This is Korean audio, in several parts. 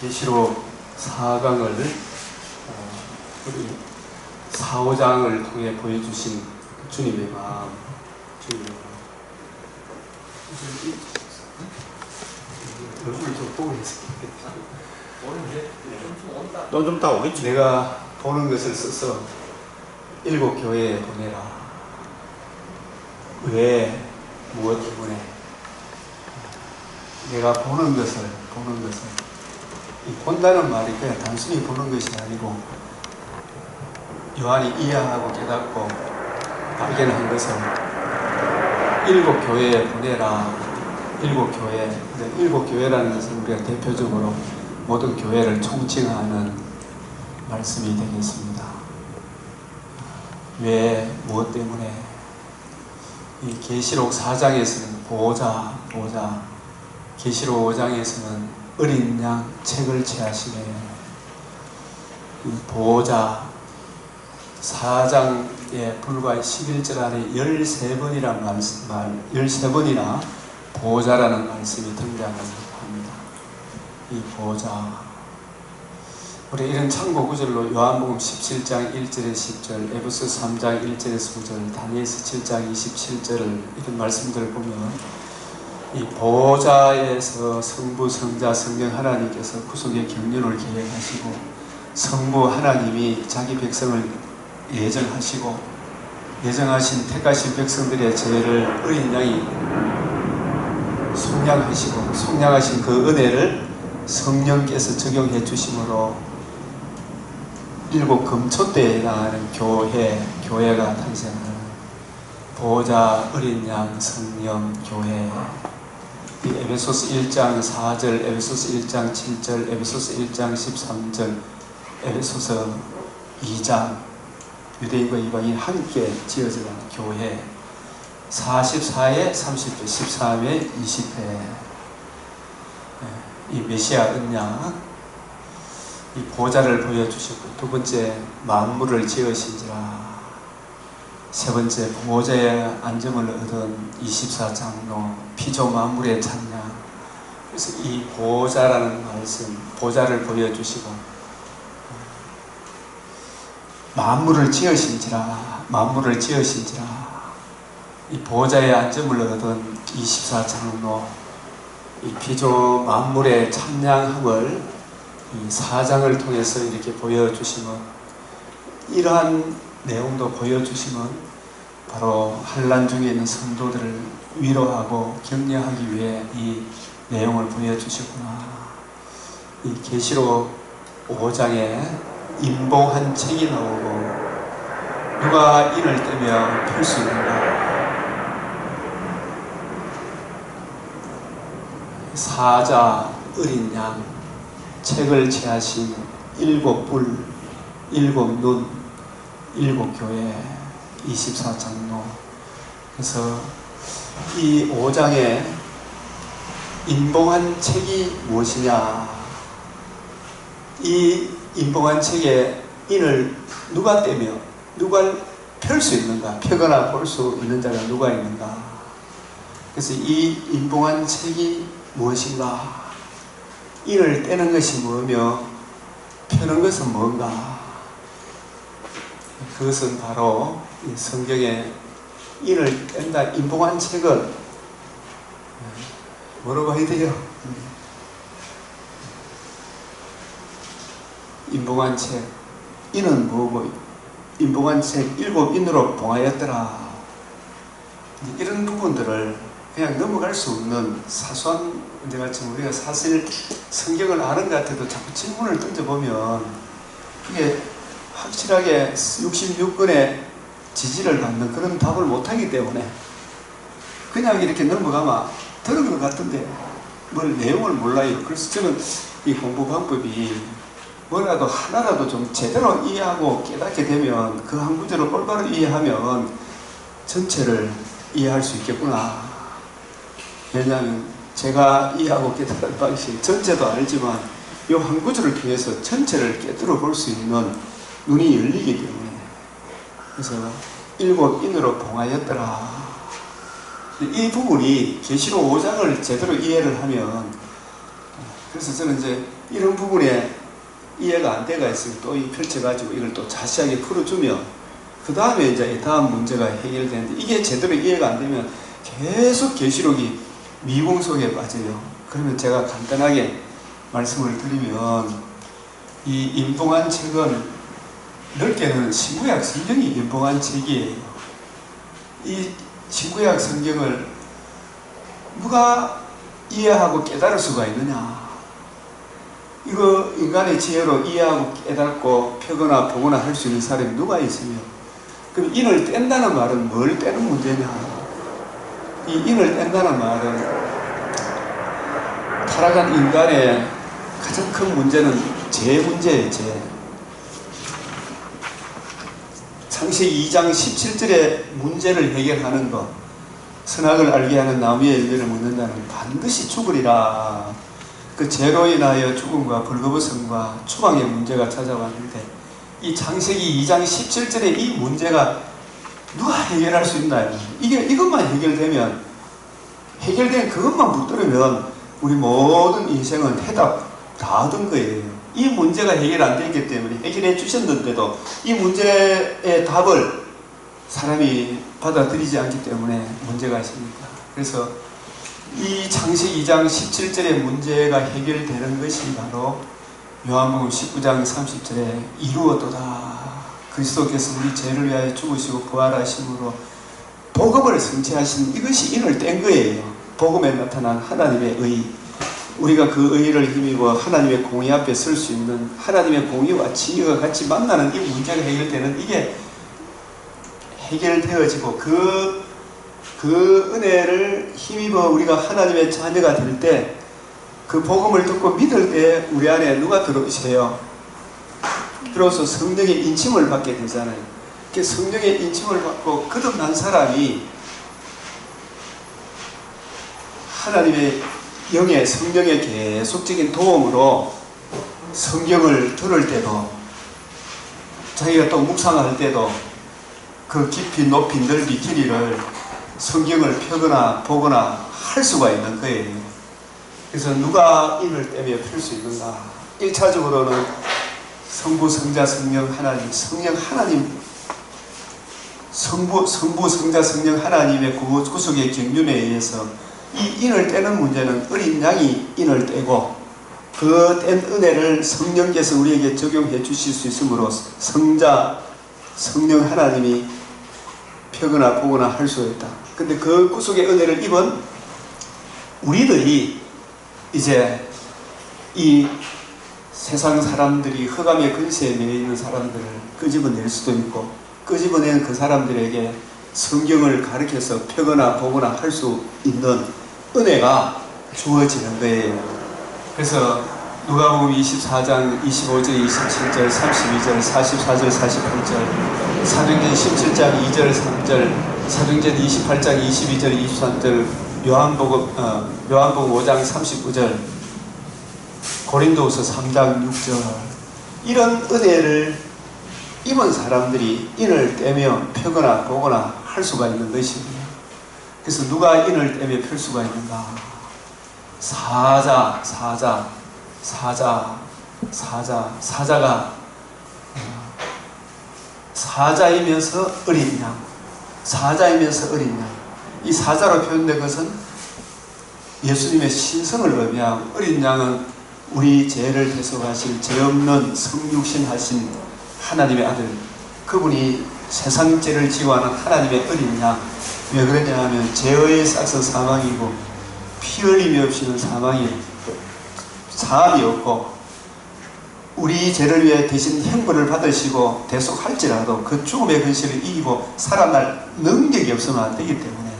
계시록 4강을 우리 4, 5장을 통해 보여주신 주님의 마음, 주님의 마음. 얼굴을 좀 보고 있습니다. 넌 좀 다 오겠지. 내가 보는 것을 써서 7 교회에 보내라. 왜? 무엇 때문에? 내가 보는 것을 이 본다는 말이 그냥 단순히 보는 것이 아니고 요한이 이해하고 깨닫고 발견한 것을 7 교회에 보내라. 7 교회. 7 교회라는 것은 우리가 대표적으로 모든 교회를 총칭하는 말씀이 되겠습니다. 왜? 무엇 때문에? 이 계시록 4장에서는 보호자, 계시록 5장에서는 어린 양 책을 취하시네. 이 보호자 4장에 불과 11절 안에 13번이란 13번이나 보호자라는 말씀이 등장합니다. 이 보호자. 우리 이런 참고 구절로 요한복음 17장 1절에 10절, 에베소 3장 1절에서 9절, 다니엘서 7장 27절을 이런 말씀들을 보면 이 보호자에서 성부, 성자, 성령 하나님께서 구속의 경륜을 계획하시고 성부 하나님이 자기 백성을 예정하신 택하신 백성들의 죄를 어린 양이 속량하신 그 은혜를 성령께서 적용해 주심으로 7 금초대에 해당하는 교회가 탄생하는 보호자, 어린 양, 성령, 교회. 이 에베소서 1장 4절, 에베소서 1장 7절, 에베소서 1장 13절, 에베소서 2장 유대인과 이방인 함께 지어진 교회. 44회, 30회, 13회, 20회. 이 메시아 은양, 이 보호자를 보여주시고, 두 번째 만물을 지으신지라, 세 번째 보호자의 안정을 얻은 24장로, 피조 만물의 찬양. 그래서 이 보호자라는 말씀, 보호자를 보여주시고, 만물을 지으신지라, 이 보호자의 안정을 얻은 24장로, 이 피조 만물의 찬양함을 이 4장을 통해서 이렇게 보여주시면, 이러한 내용도 보여주시면 바로 환난 중에 있는 성도들을 위로하고 격려하기 위해 이 내용을 보여주시구나. 이 계시록 5장에 임봉한 책이 나오고, 누가 인을 떼며 펼 수 있는가? 4자 어린 양, 책을 취하신 7 뿔, 7 눈, 7 교회, 24장로. 그래서 이 5장에 임봉한 책이 무엇이냐? 이 임봉한 책에 인을 누가 떼며 누가 펼 수 있는가? 펴거나 볼 수 있는 자가 누가 있는가? 그래서 이 임봉한 책이 무엇인가? 인을 떼는 것이 뭐며 펴는 것은 뭔가? 그것은 바로 이 성경에 인을 뗀다, 임봉한 책은 뭐라고 해야 돼요? 임봉한 책, 인은 뭐고, 임봉한 책 7 인으로 봉하였더라. 이런 부분들을 그냥 넘어갈 수 없는 사소한 문제 같지만, 우리가 사실 성경을 아는 것 같아도 자꾸 질문을 던져보면 그게 확실하게 66권의 지지를 받는 그런 답을 못하기 때문에 그냥 이렇게 넘어가면 들은 것 같은데 뭘 내용을 몰라요. 그래서 저는 이 공부 방법이 뭐라도 하나라도 좀 제대로 이해하고 깨닫게 되면 그 한 구절을 올바로 이해하면 전체를 이해할 수 있겠구나. 왜냐하면 제가 이해하고 깨달은 방식, 전체도 알지만 이 한 구절을 통해서 전체를 깨뜨려 볼 수 있는 눈이 열리기 때문에. 그래서 7 인으로 봉하였더라. 이 부분이 계시록 5장을 제대로 이해를 하면, 그래서 저는 이제 이런 부분에 이해가 안 돼가 있으면 또 펼쳐가지고 이걸 또 자세하게 풀어주면 그 다음에 이제 다음 문제가 해결되는데, 이게 제대로 이해가 안 되면 계속 계시록이 미궁 속에 빠져요. 그러면 제가 간단하게 말씀을 드리면, 이 인봉한 책은 넓게는 신구약 성경이 인봉한 책이에요. 이 신구약 성경을 누가 이해하고 깨달을 수가 있느냐? 이거 인간의 지혜로 이해하고 깨닫고 펴거나 보거나 할 수 있는 사람이 누가 있으며, 그럼 인을 뗀다는 말은 뭘 떼는 문제냐? 이 인을 뗀다는 말은 타락한 인간의 가장 큰 문제는 죄 문제예요. 죄. 창세기 2장 17절의 문제를 해결하는 것, 선악을 알게 하는 나무의 열매를 먹는다는 반드시 죽으리라. 그 죄로 인하여 죽음과 벌거벗음과 추방의 문제가 찾아왔는데, 이 창세기 2장 17절의 이 문제가 누가 해결할 수 있나요? 이것만 해결되면, 해결된 그것만 붙들으면 우리 모든 인생은 해답 다 얻은 거예요. 이 문제가 해결 안 됐기 때문에, 해결해 주셨는데도 이 문제의 답을 사람이 받아들이지 않기 때문에 문제가 있습니다. 그래서 이 창세기 2장 17절의 문제가 해결되는 것이 바로 요한복음 19장 30절에 이루었도다. 그리스도께서 우리 죄를 위하여 죽으시고 부활하심으로 복음을 성취하신, 이것이 인을 뗀 거예요. 복음에 나타난 하나님의 의, 우리가 그 의를 힘입어 하나님의 공의 앞에 설 수 있는, 하나님의 공의와 진리가 같이 만나는 이 문제가 해결되는, 이게 해결되어지고 그 은혜를 힘입어 우리가 하나님의 자녀가 될 때, 그 복음을 듣고 믿을 때 우리 안에 누가 들어오세요? 들어서 성령의 인침을 받게 되잖아요. 그 성령의 인침을 받고 거듭난 사람이 하나님의 영의 성령의 계속적인 도움으로 성경을 들을 때도, 자기가 또 묵상할 때도 그 깊이 높이 넓이 길이를 성경을 펴거나 보거나 할 수가 있는 거예요. 그래서 누가 인을 떼며 펼 수 있는가? 1차적으로는 성부, 성자, 성령 하나님, 성령 하나님, 성부, 성자, 성령 하나님의 구속의 경륜에 의해서 이 인을 떼는 문제는 어린 양이 인을 떼고, 그 뗀 은혜를 성령께서 우리에게 적용해 주실 수 있으므로 성자, 성령 하나님이 펴거나 보거나 할 수 있다. 근데 그 구속의 은혜를 입은 우리들이 이제 이 세상 사람들이 흑암의 근세에 매여 있는 사람들을 끄집어낼 수도 있고, 끄집어낸 그 사람들에게 성경을 가르쳐서 펴거나 보거나 할 수 있는 은혜가 주어지는 거예요. 그래서 누가복음 24장 25절, 27절, 32절, 44절, 48절, 사도행전 17장 2절, 3절, 사도행전 28장 22절, 23절, 요한복음 5장 39절, 고린도후서 3장 6절, 이런 은혜를 입은 사람들이 인을 떼며 펴거나 보거나 할 수가 있는 것입니다. 그래서 누가 인을 떼며 펼 수가 있는가? 사자가 사자이면서 어린 양, 사자이면서 어린 양. 이 사자로 표현된 것은 예수님의 신성을 의미하고, 어린 양은 우리 죄를 대속하실 죄 없는 성육신하신 하나님의 아들, 그분이 세상 죄를 지고 하는 하나님의 어린 양. 왜 그러냐 하면 죄의 싹은 사망이고 피 흘림이 없이는 사망이 사함이 없고, 우리 죄를 위해 대신 형벌을 받으시고 대속할지라도 그 죽음의 근시를 이기고 살아날 능력이 없으면 안 되기 때문에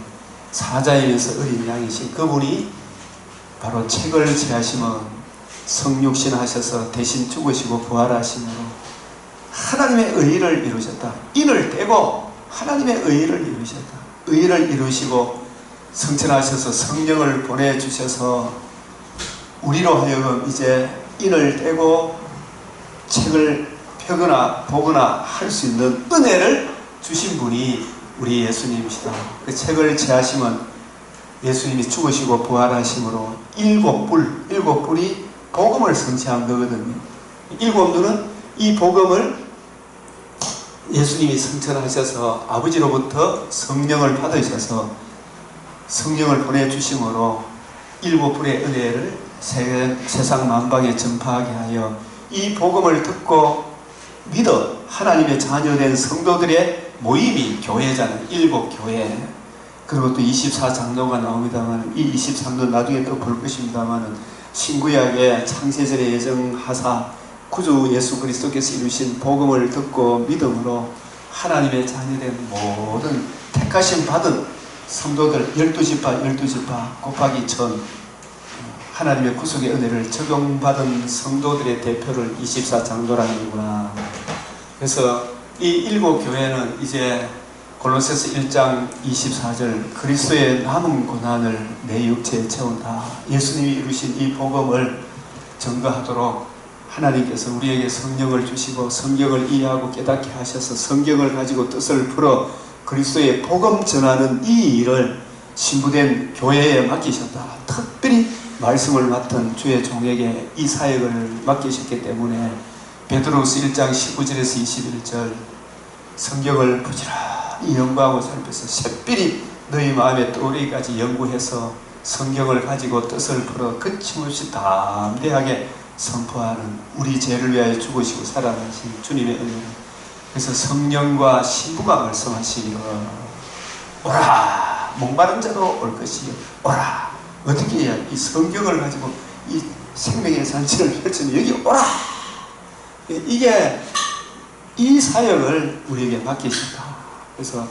사자이면서 어린 양이신 그분이 바로 책을 제하시면 성육신 하셔서 대신 죽으시고 부활하심으로 하나님의 의의를 이루셨다. 인을 떼고 하나님의 의의를 이루셨다. 의의를 이루시고 성천하셔서 성령을 보내주셔서 우리로 하여금 이제 인을 떼고 책을 펴거나 보거나 할 수 있는 은혜를 주신 분이 우리 예수님이시다. 그 책을 제하시면 예수님이 죽으시고 부활하심으로 일곱 뿔이 복음을 성취한 거거든요. 일곱 눈은 이 복음을 예수님이 성천하셔서 아버지로부터 성령을 받으셔서 성령을 보내주심으로 일곱 불의 은혜를 세상 만방에 전파하게 하여 이 복음을 듣고 믿어 하나님의 자녀된 성도들의 모임이 교회잖아요. 일곱 교회. 그리고 또 24장로가 나옵니다만, 이 23도 나중에 또 볼 것입니다만, 신구약의 창세전에 예정하사 구주 예수 그리스도께서 이루신 복음을 듣고 믿음으로 하나님의 자녀된 모든 택하심 받은 성도들 12지파 12지파 곱하기 1000 하나님의 구속의 은혜를 적용받은 성도들의 대표를 24장로라는구나. 그래서 이 일곱 교회는 이제 골로새서 1장 24절 그리스도의 남은 고난을 내 육체에 채운다. 예수님이 이루신 이 복음을 증거하도록 하나님께서 우리에게 성령을 주시고 성경을 이해하고 깨닫게 하셔서 성경을 가지고 뜻을 풀어 그리스도의 복음 전하는 이 일을 신부된 교회에 맡기셨다. 특별히 말씀을 맡은 주의 종에게 이 사역을 맡기셨기 때문에 베드로서 1장 19절에서 21절 성경을 부지런히 연구하고 살펴서 샛별이 너희 마음에 떠오르기까지 연구해서 성경을 가지고 뜻을 풀어 거침없이 담대하게 선포하는 우리 죄를 위하여 죽으시고 살아나신 주님의 은혜. 그래서 성령과 신부가 말씀하시기를 오라 목마른 자도 올 것이요 오라. 어떻게 해야 이 성경을 가지고 이 생명의 잔치를 펼치는 여기 오라. 이게 이 사역을 우리에게 맡기셨다. 그래서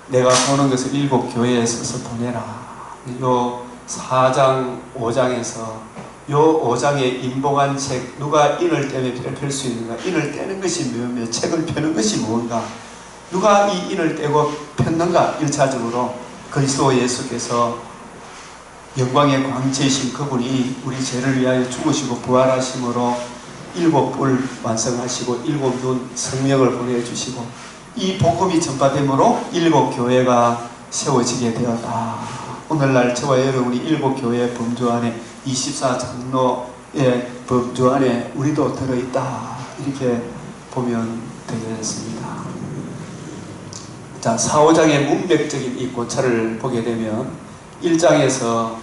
내가 보는 것을 일곱 교회에 서서 보내라. 요 4장 5장에서 요 5장의 인봉한 책 누가 인을 떼면 펼 수 있는가? 인을 떼는 것이 뭐며 책을 펴는 것이 뭔가? 누가 이 인을 떼고 폈는가? 1차적으로 그리스도 예수께서 영광의 광채이신 그분이 우리 죄를 위하여 죽으시고 부활하심으로 일곱 뿔 완성하시고 일곱 눈 성령을 보내주시고 이 복음이 전파됨으로 일곱 교회가 세워지게 되었다. 오늘날 저와 여러분이 일곱 교회의 범주 안에 24장로의 범주 안에 우리도 들어있다. 이렇게 보면 되겠습니다. 자, 4, 5장의 문맥적인 이 고찰을 보게 되면 1장에서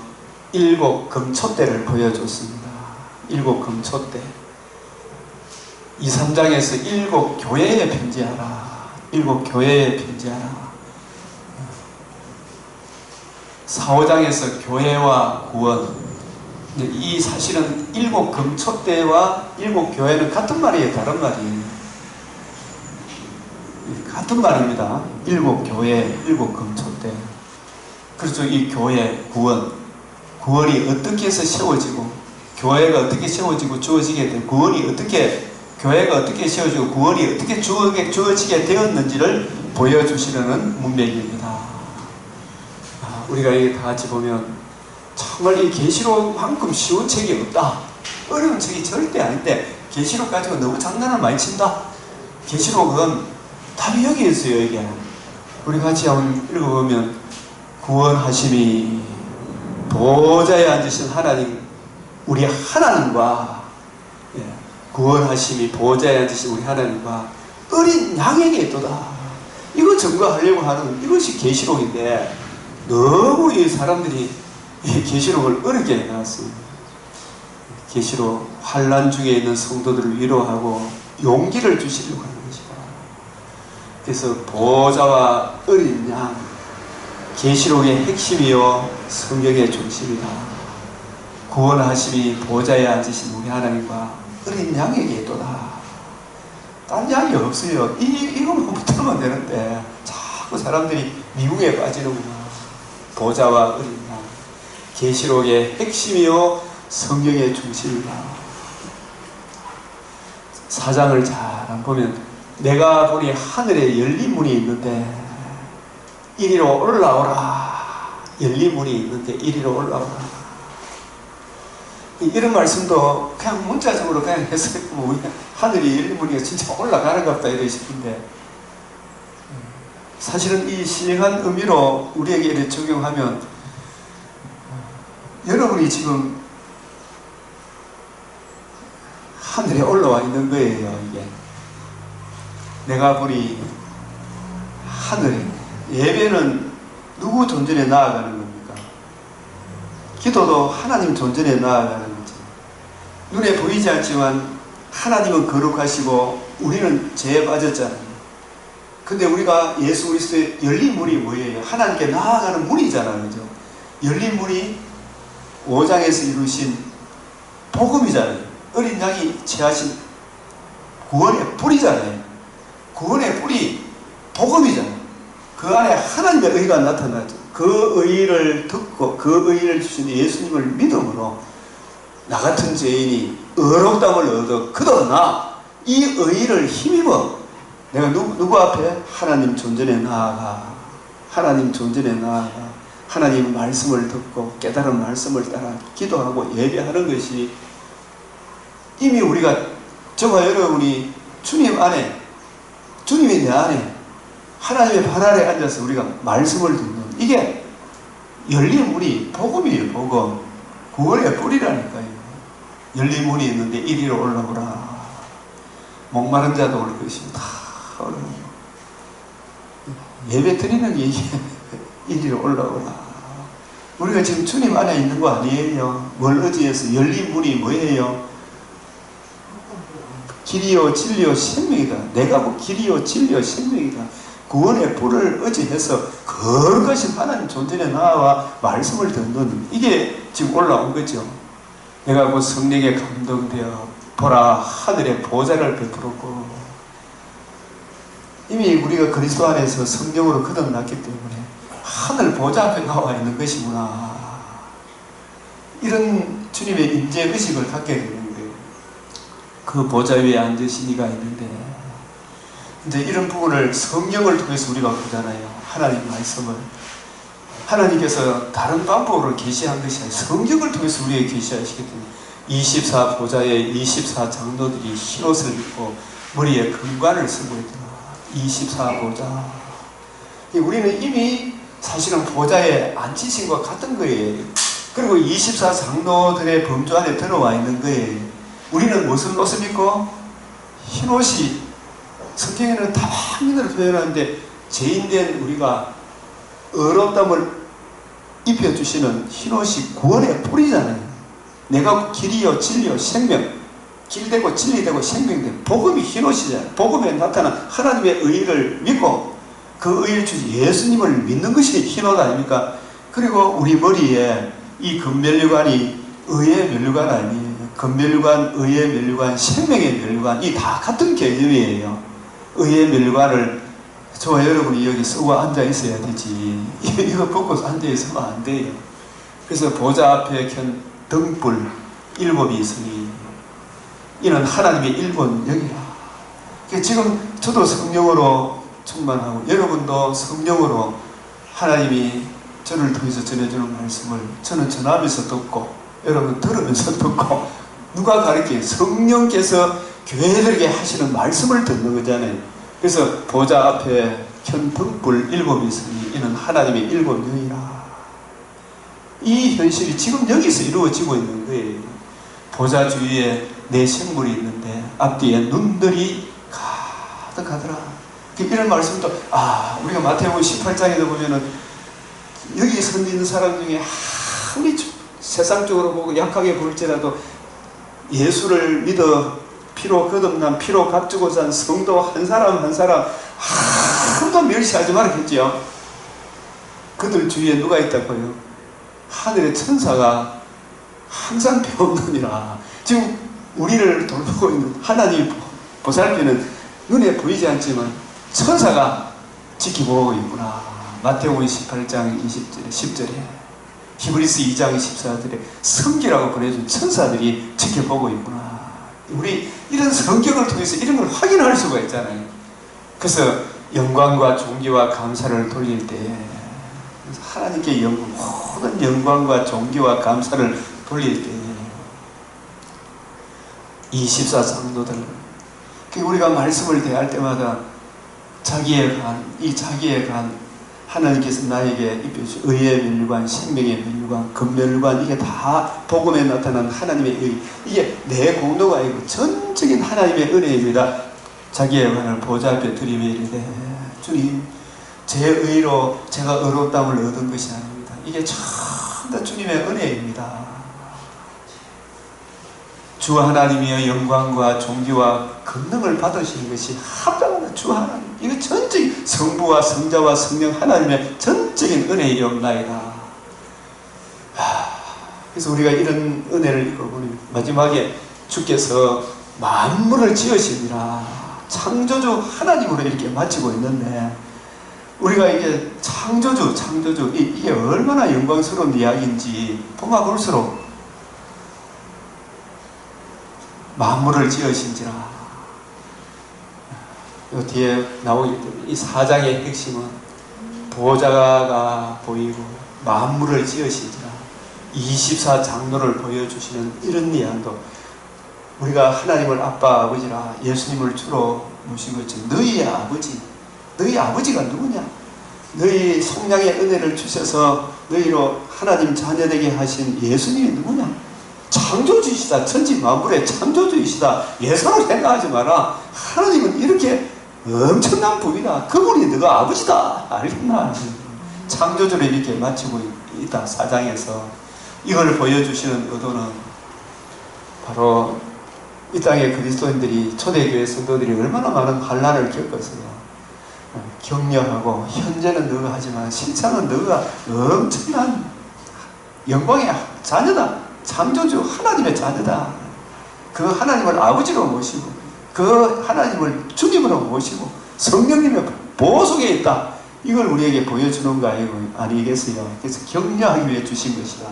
일곱 금촛대를 보여줬습니다. 일곱 금촛대. 2, 3장에서 일곱 교회에 편지하라. 일곱 교회에 편지하라. 4, 5장에서 교회와 구원. 이 사실은 일곱 금촛대와 일곱 교회는 같은 말이에요, 다른 말이에요. 같은 말입니다. 일곱 교회, 일곱 금촛대. 그렇죠. 이 교회, 구원이 어떻게 해서 세워지고, 교회가 어떻게 세워지고 주어지게 되고, 교회가 어떻게 세워지고, 구원이 어떻게 주어지게 되었는지를 보여주시려는 문맥입니다. 우리가 이게 다 같이 보면, 정말 이 계시록만큼 쉬운 책이 없다. 어려운 책이 절대 아닌데, 계시록 가지고 너무 장난을 많이 친다. 계시록은 답이 여기 있어요, 이게. 우리 같이 한번 읽어보면, 구원하심이 보좌에 앉으신 하나님, 우리 하나님과, 구원하심이 보좌에 앉으신 우리 하나님과 어린 양에게 있도다. 이거 증거하려고 하는 이것이 계시록인데, 너무 이 사람들이 이 계시록을 어렵게 해놨습니다. 계시록, 환난 중에 있는 성도들을 위로하고 용기를 주시려고 하는 것이다. 그래서 보좌와 어린 양, 계시록의 핵심이요 성경의 중심이다. 구원하심이 보좌에 앉으신 우리 하나님과 어린 양에게 있도다. 딴 양이 없어요. 이것만 붙으면 되는데 자꾸 사람들이 미궁에 빠지는구나. 보좌와 어린 양, 계시록의 핵심이요 성경의 중심이다. 4장을 잘 보면 내가 보니 하늘에 열린 문이 있는데 이리로 올라오라. 열린 문이 있는데 이리로 올라오라. 이런 말씀도 그냥 문자적으로 그냥 해석했고 하늘이 열린 문이 진짜 올라가는 것 같다 이러고 싶은데, 사실은 이 신령한 의미로 우리에게 이렇게 적용하면, 여러분이 지금 하늘에 올라와 있는 거예요. 이게 내가 보니 하늘에, 예배는 누구 존전에 나아가는 겁니까? 기도도 하나님 존전에 나아가는 거죠. 눈에 보이지 않지만 하나님은 거룩하시고 우리는 죄에 빠졌잖아요. 근데 우리가 예수 그리스도의 열린 문이 뭐예요? 하나님께 나아가는 문이잖아요. 그죠? 열린 문이 5장에서 이루신 복음이잖아요. 어린 양이 취하신 구원의 뿌리잖아요. 구원의 뿌리 복음이잖아요. 그 안에 하나님의 의가 나타나죠. 그 의를 듣고 그 의를 주신 예수님을 믿음으로 나 같은 죄인이 의롭다함을 얻어 그러나 이 의를 힘입어 내가 누구 앞에? 하나님 존전에 나아가, 하나님 존전에 나아가 하나님 말씀을 듣고 깨달은 말씀을 따라 기도하고 예배하는 것이 이미 우리가, 저와 여러분이 주님 안에, 주님이 내 안에 하나님의 발 아래 앉아서 우리가 말씀을 듣는, 이게 열린 문이 복음이에요. 복음, 구원의 뿌리라니까요. 열린 문이 있는데 이리로 올라오라. 목마른 자도 올 것이다. 예배 드리는 게 이리로 올라오라. 우리가 지금 주님 안에 있는 거 아니에요. 뭘 의지해서? 열린 문이 뭐예요? 길이요 진리요 생명이다. 내가 뭐 길이요 진리요 생명이다. 구원의 불을 의지해서 거룩하신 하나님 존전에 나와 말씀을 듣는, 이게 지금 올라온 거죠. 내가 그 성령에 감동되어 보라 하늘의 보좌를 베풀었고, 이미 우리가 그리스도 안에서 성령으로 거듭났기 때문에 하늘 보좌 앞에 나와 있는 것이구나. 이런 주님의 인재의식을 갖게 되는 거예요. 그 보좌 위에 앉으신 이가 있는데, 이제 이런 부분을 성령을 통해서 우리가 보잖아요. 하나님 말씀을 하나님께서 다른 방법으로 계시한 것이 아니라 성경을 통해서 우리에게 계시하시기 때문에 24 보좌의 24 장로들이 흰옷을 입고 머리에 금관을 쓰고 있더라. 24 보좌. 우리는 이미 사실은 보좌에 앉히신 것 같은 거예요. 그리고 24 장로들의 범주 안에 들어와 있는 거예요. 우리는 무슨 옷을 입고? 흰옷이, 성경에는 다방면으로 표현하는데 죄인된 우리가 의롭다함을 입혀주시는 흰옷이 구원의 뿌리잖아요. 내가 길이요 진리요 생명, 길되고 진리되고 생명되고 복음이 흰옷이잖아요. 복음에 나타난 하나님의 의를 믿고 그 의를 주신 예수님을 믿는 것이 흰옷 아닙니까? 그리고 우리 머리에 이 금면류관이 의의 면류관 아니에요. 금면류관, 의의 면류관, 생명의 면류관, 이 다 같은 개념이에요. 의의 면류관을 저와 여러분이 여기 쓰고 앉아 있어야 되지. 이거 벗고 앉아 있으면 안 돼요. 그래서 보좌 앞에 켠 등불 일곱이 있으니 이는 하나님의 일본 영이라. 지금 저도 성령으로 충만하고 여러분도 성령으로 하나님이 저를 통해서 전해주는 말씀을 저는 전하면서 듣고 여러분 들으면서 듣고, 누가 가르쳐요? 성령께서 교회들에게 하시는 말씀을 듣는 거잖아요. 그래서 보좌 앞에 켠 등불 일곱이 있으니 이는 하나님의 일곱 영이라. 이 현실이 지금 여기서 이루어지고 있는 거예요. 보좌 주위에 내 생물이 있는데 앞뒤에 눈들이 가득하더라. 이런 말씀도 우리가 마태복음 18장에도 보면은 여기 서 있는 사람 중에 아무리 세상적으로 보고 약하게 볼지라도 예수를 믿어 피로 거듭난 피로 값주고 산 성도 한 사람 한 사람 아무도 멸시하지 말았겠지요. 그들 주위에 누가 있다고요? 하늘의 천사가 항상 배웠느니라. 지금 우리를 돌보고 있는 하나님이 보살피는, 눈에 보이지 않지만 천사가 지켜보고 있구나. 마태복음 18장 20절에 10절에 히브리서 2장 14절에 성기라고 보내준 천사들이 지켜보고 있구나. 우리 이런 성경을 통해서 이런 걸 확인할 수가 있잖아요. 그래서 영광과 존귀와 감사를 돌릴 때 하나님께 모든 영광과 존귀와 감사를 돌릴 때 24 장로들, 우리가 말씀을 대할 때마다 자기의 간, 하나님께서 나에게 입혀주신 의의 면류관, 생명의 면류관, 금면류관, 이게 다 복음에 나타난 하나님의 의, 이게 내 공로가 아니고 전적인 하나님의 은혜입니다. 자기의 영광을 보좌 앞에 드리며 이르되 주님, 제 의로 제가 의롭다함을 얻은 것이 아닙니다. 이게 전부 주님의 은혜입니다. 주 하나님이여 영광과 존귀와 권능을 받으시는 것이 합당하다. 주 하나님, 이거 전적인 성부와 성자와 성령 하나님의 전적인 은혜이옵나이다. 그래서 우리가 이런 은혜를 읽어보니 마지막에 주께서 만물을 지으시니라, 창조주 하나님으로 이렇게 마치고 있는데, 우리가 이게 창조주 이게 얼마나 영광스러운 이야기인지 보면 볼수록 만물을 지으신지라. 이 뒤에 나오기 때문에 이 4장의 핵심은 보좌가 보이고 만물을 지으신지라 24장로를 보여주시는 이런 내용도, 우리가 하나님을 아빠 아버지라 예수님을 주로 모시고 있죠. 너희의 아버지, 너희 아버지가 누구냐? 너희 성량의 은혜를 주셔서 너희로 하나님 자녀되게 하신 예수님이 누구냐? 창조주이시다. 천지 만물의 창조주이시다. 예사로 생각하지 마라. 하나님은 이렇게 엄청난 분이다. 그분이 너가 아버지다. 알겠나? 창조주를 이렇게 마치고 있다. 4장에서 이걸 보여주시는 의도는 바로 이 땅의 그리스도인들이, 초대교회 성도들이 얼마나 많은 환난을 겪었어요. 격려하고 현재는 너가 하지만 실상은 너가 엄청난 영광의 자녀다. 창조주 하나님의 자녀다. 그 하나님을 아버지로 모시고 그 하나님을 주님으로 모시고 성령님의 보호 속에 있다. 이걸 우리에게 보여주는 거 아니겠어요? 그래서 격려하기 위해 주신 것이다.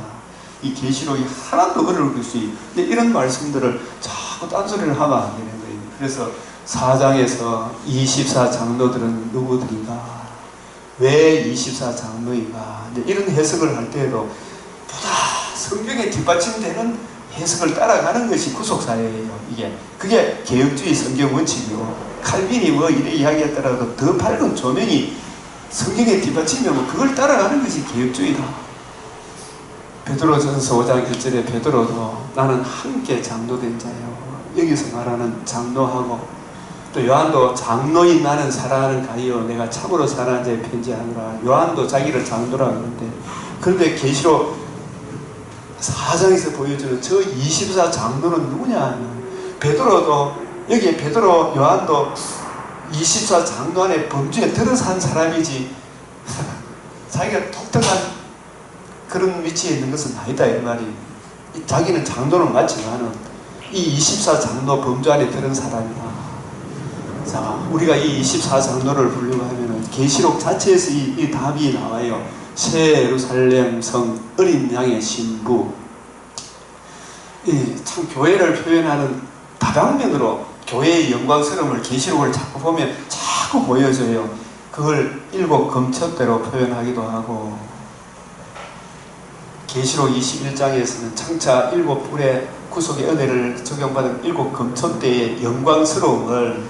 이 계시록이 하나도 어려울 것이, 근데 이런 말씀들을 자꾸 딴소리를 하면 안 되는 거예요. 그래서 4장에서 24장로들은 누구들인가? 왜 24장로인가? 이런 해석을 할 때에도 보다 성경에 뒷받침되는 해석을 따라가는 것이 구속사회예요. 그게 개혁주의 성경 원칙이고, 칼빈이 뭐 이래 이야기했더라도 더 밝은 조명이 성경에 뒷받침이면 그걸 따라가는 것이 개혁주의다. 베드로전서 5장 1절에 베드로도 나는 함께 장로된 자요. 여기서 말하는 장로하고, 또 요한도 장로인 나는 사랑하는 가이요 내가 참으로 사랑하는 자의 편지하노라. 요한도 자기를 장로라 그러는데, 그런데 계시록 4장에서 보여주는 저 24장로는 누구냐? 베드로도, 여기에 베드로, 요한도 24장로 안에 범주에 들어선 사람이지 자기가 독특한 그런 위치에 있는 것은 아니다 이 말이. 자기는 장로는 맞지만 이 24장로 범주 안에 들은 사람이다. 자, 우리가 이 24장로를 부르려고 하면은 계시록 자체에서 이 답이 나와요. 새 예루살렘 성 어린 양의 신부. 참 교회를 표현하는 다방면으로 교회의 영광스러움을 계시록을 자꾸 보면 자꾸 보여줘요. 그걸 7 검천대로 표현하기도 하고, 계시록 21장에서는 창차 7뿔의 구속의 은혜를 적용받은 7 검천대의 영광스러움을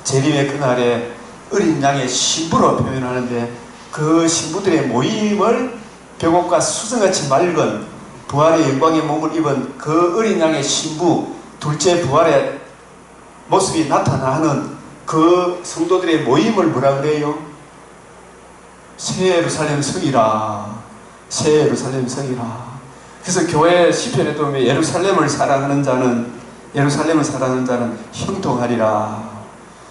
재림의 그날에 어린 양의 신부로 표현하는데, 그 신부들의 모임을 벽옥과 수정같이 맑은 부활의 영광의 몸을 입은 그 어린 양의 신부, 둘째 부활의 모습이 나타나는 그 성도들의 모임을 뭐라 그래요? 새 예루살렘 성이라. 새 예루살렘 성이라. 그래서 교회 시편에 보면 예루살렘을 사랑하는 자는 형통하리라.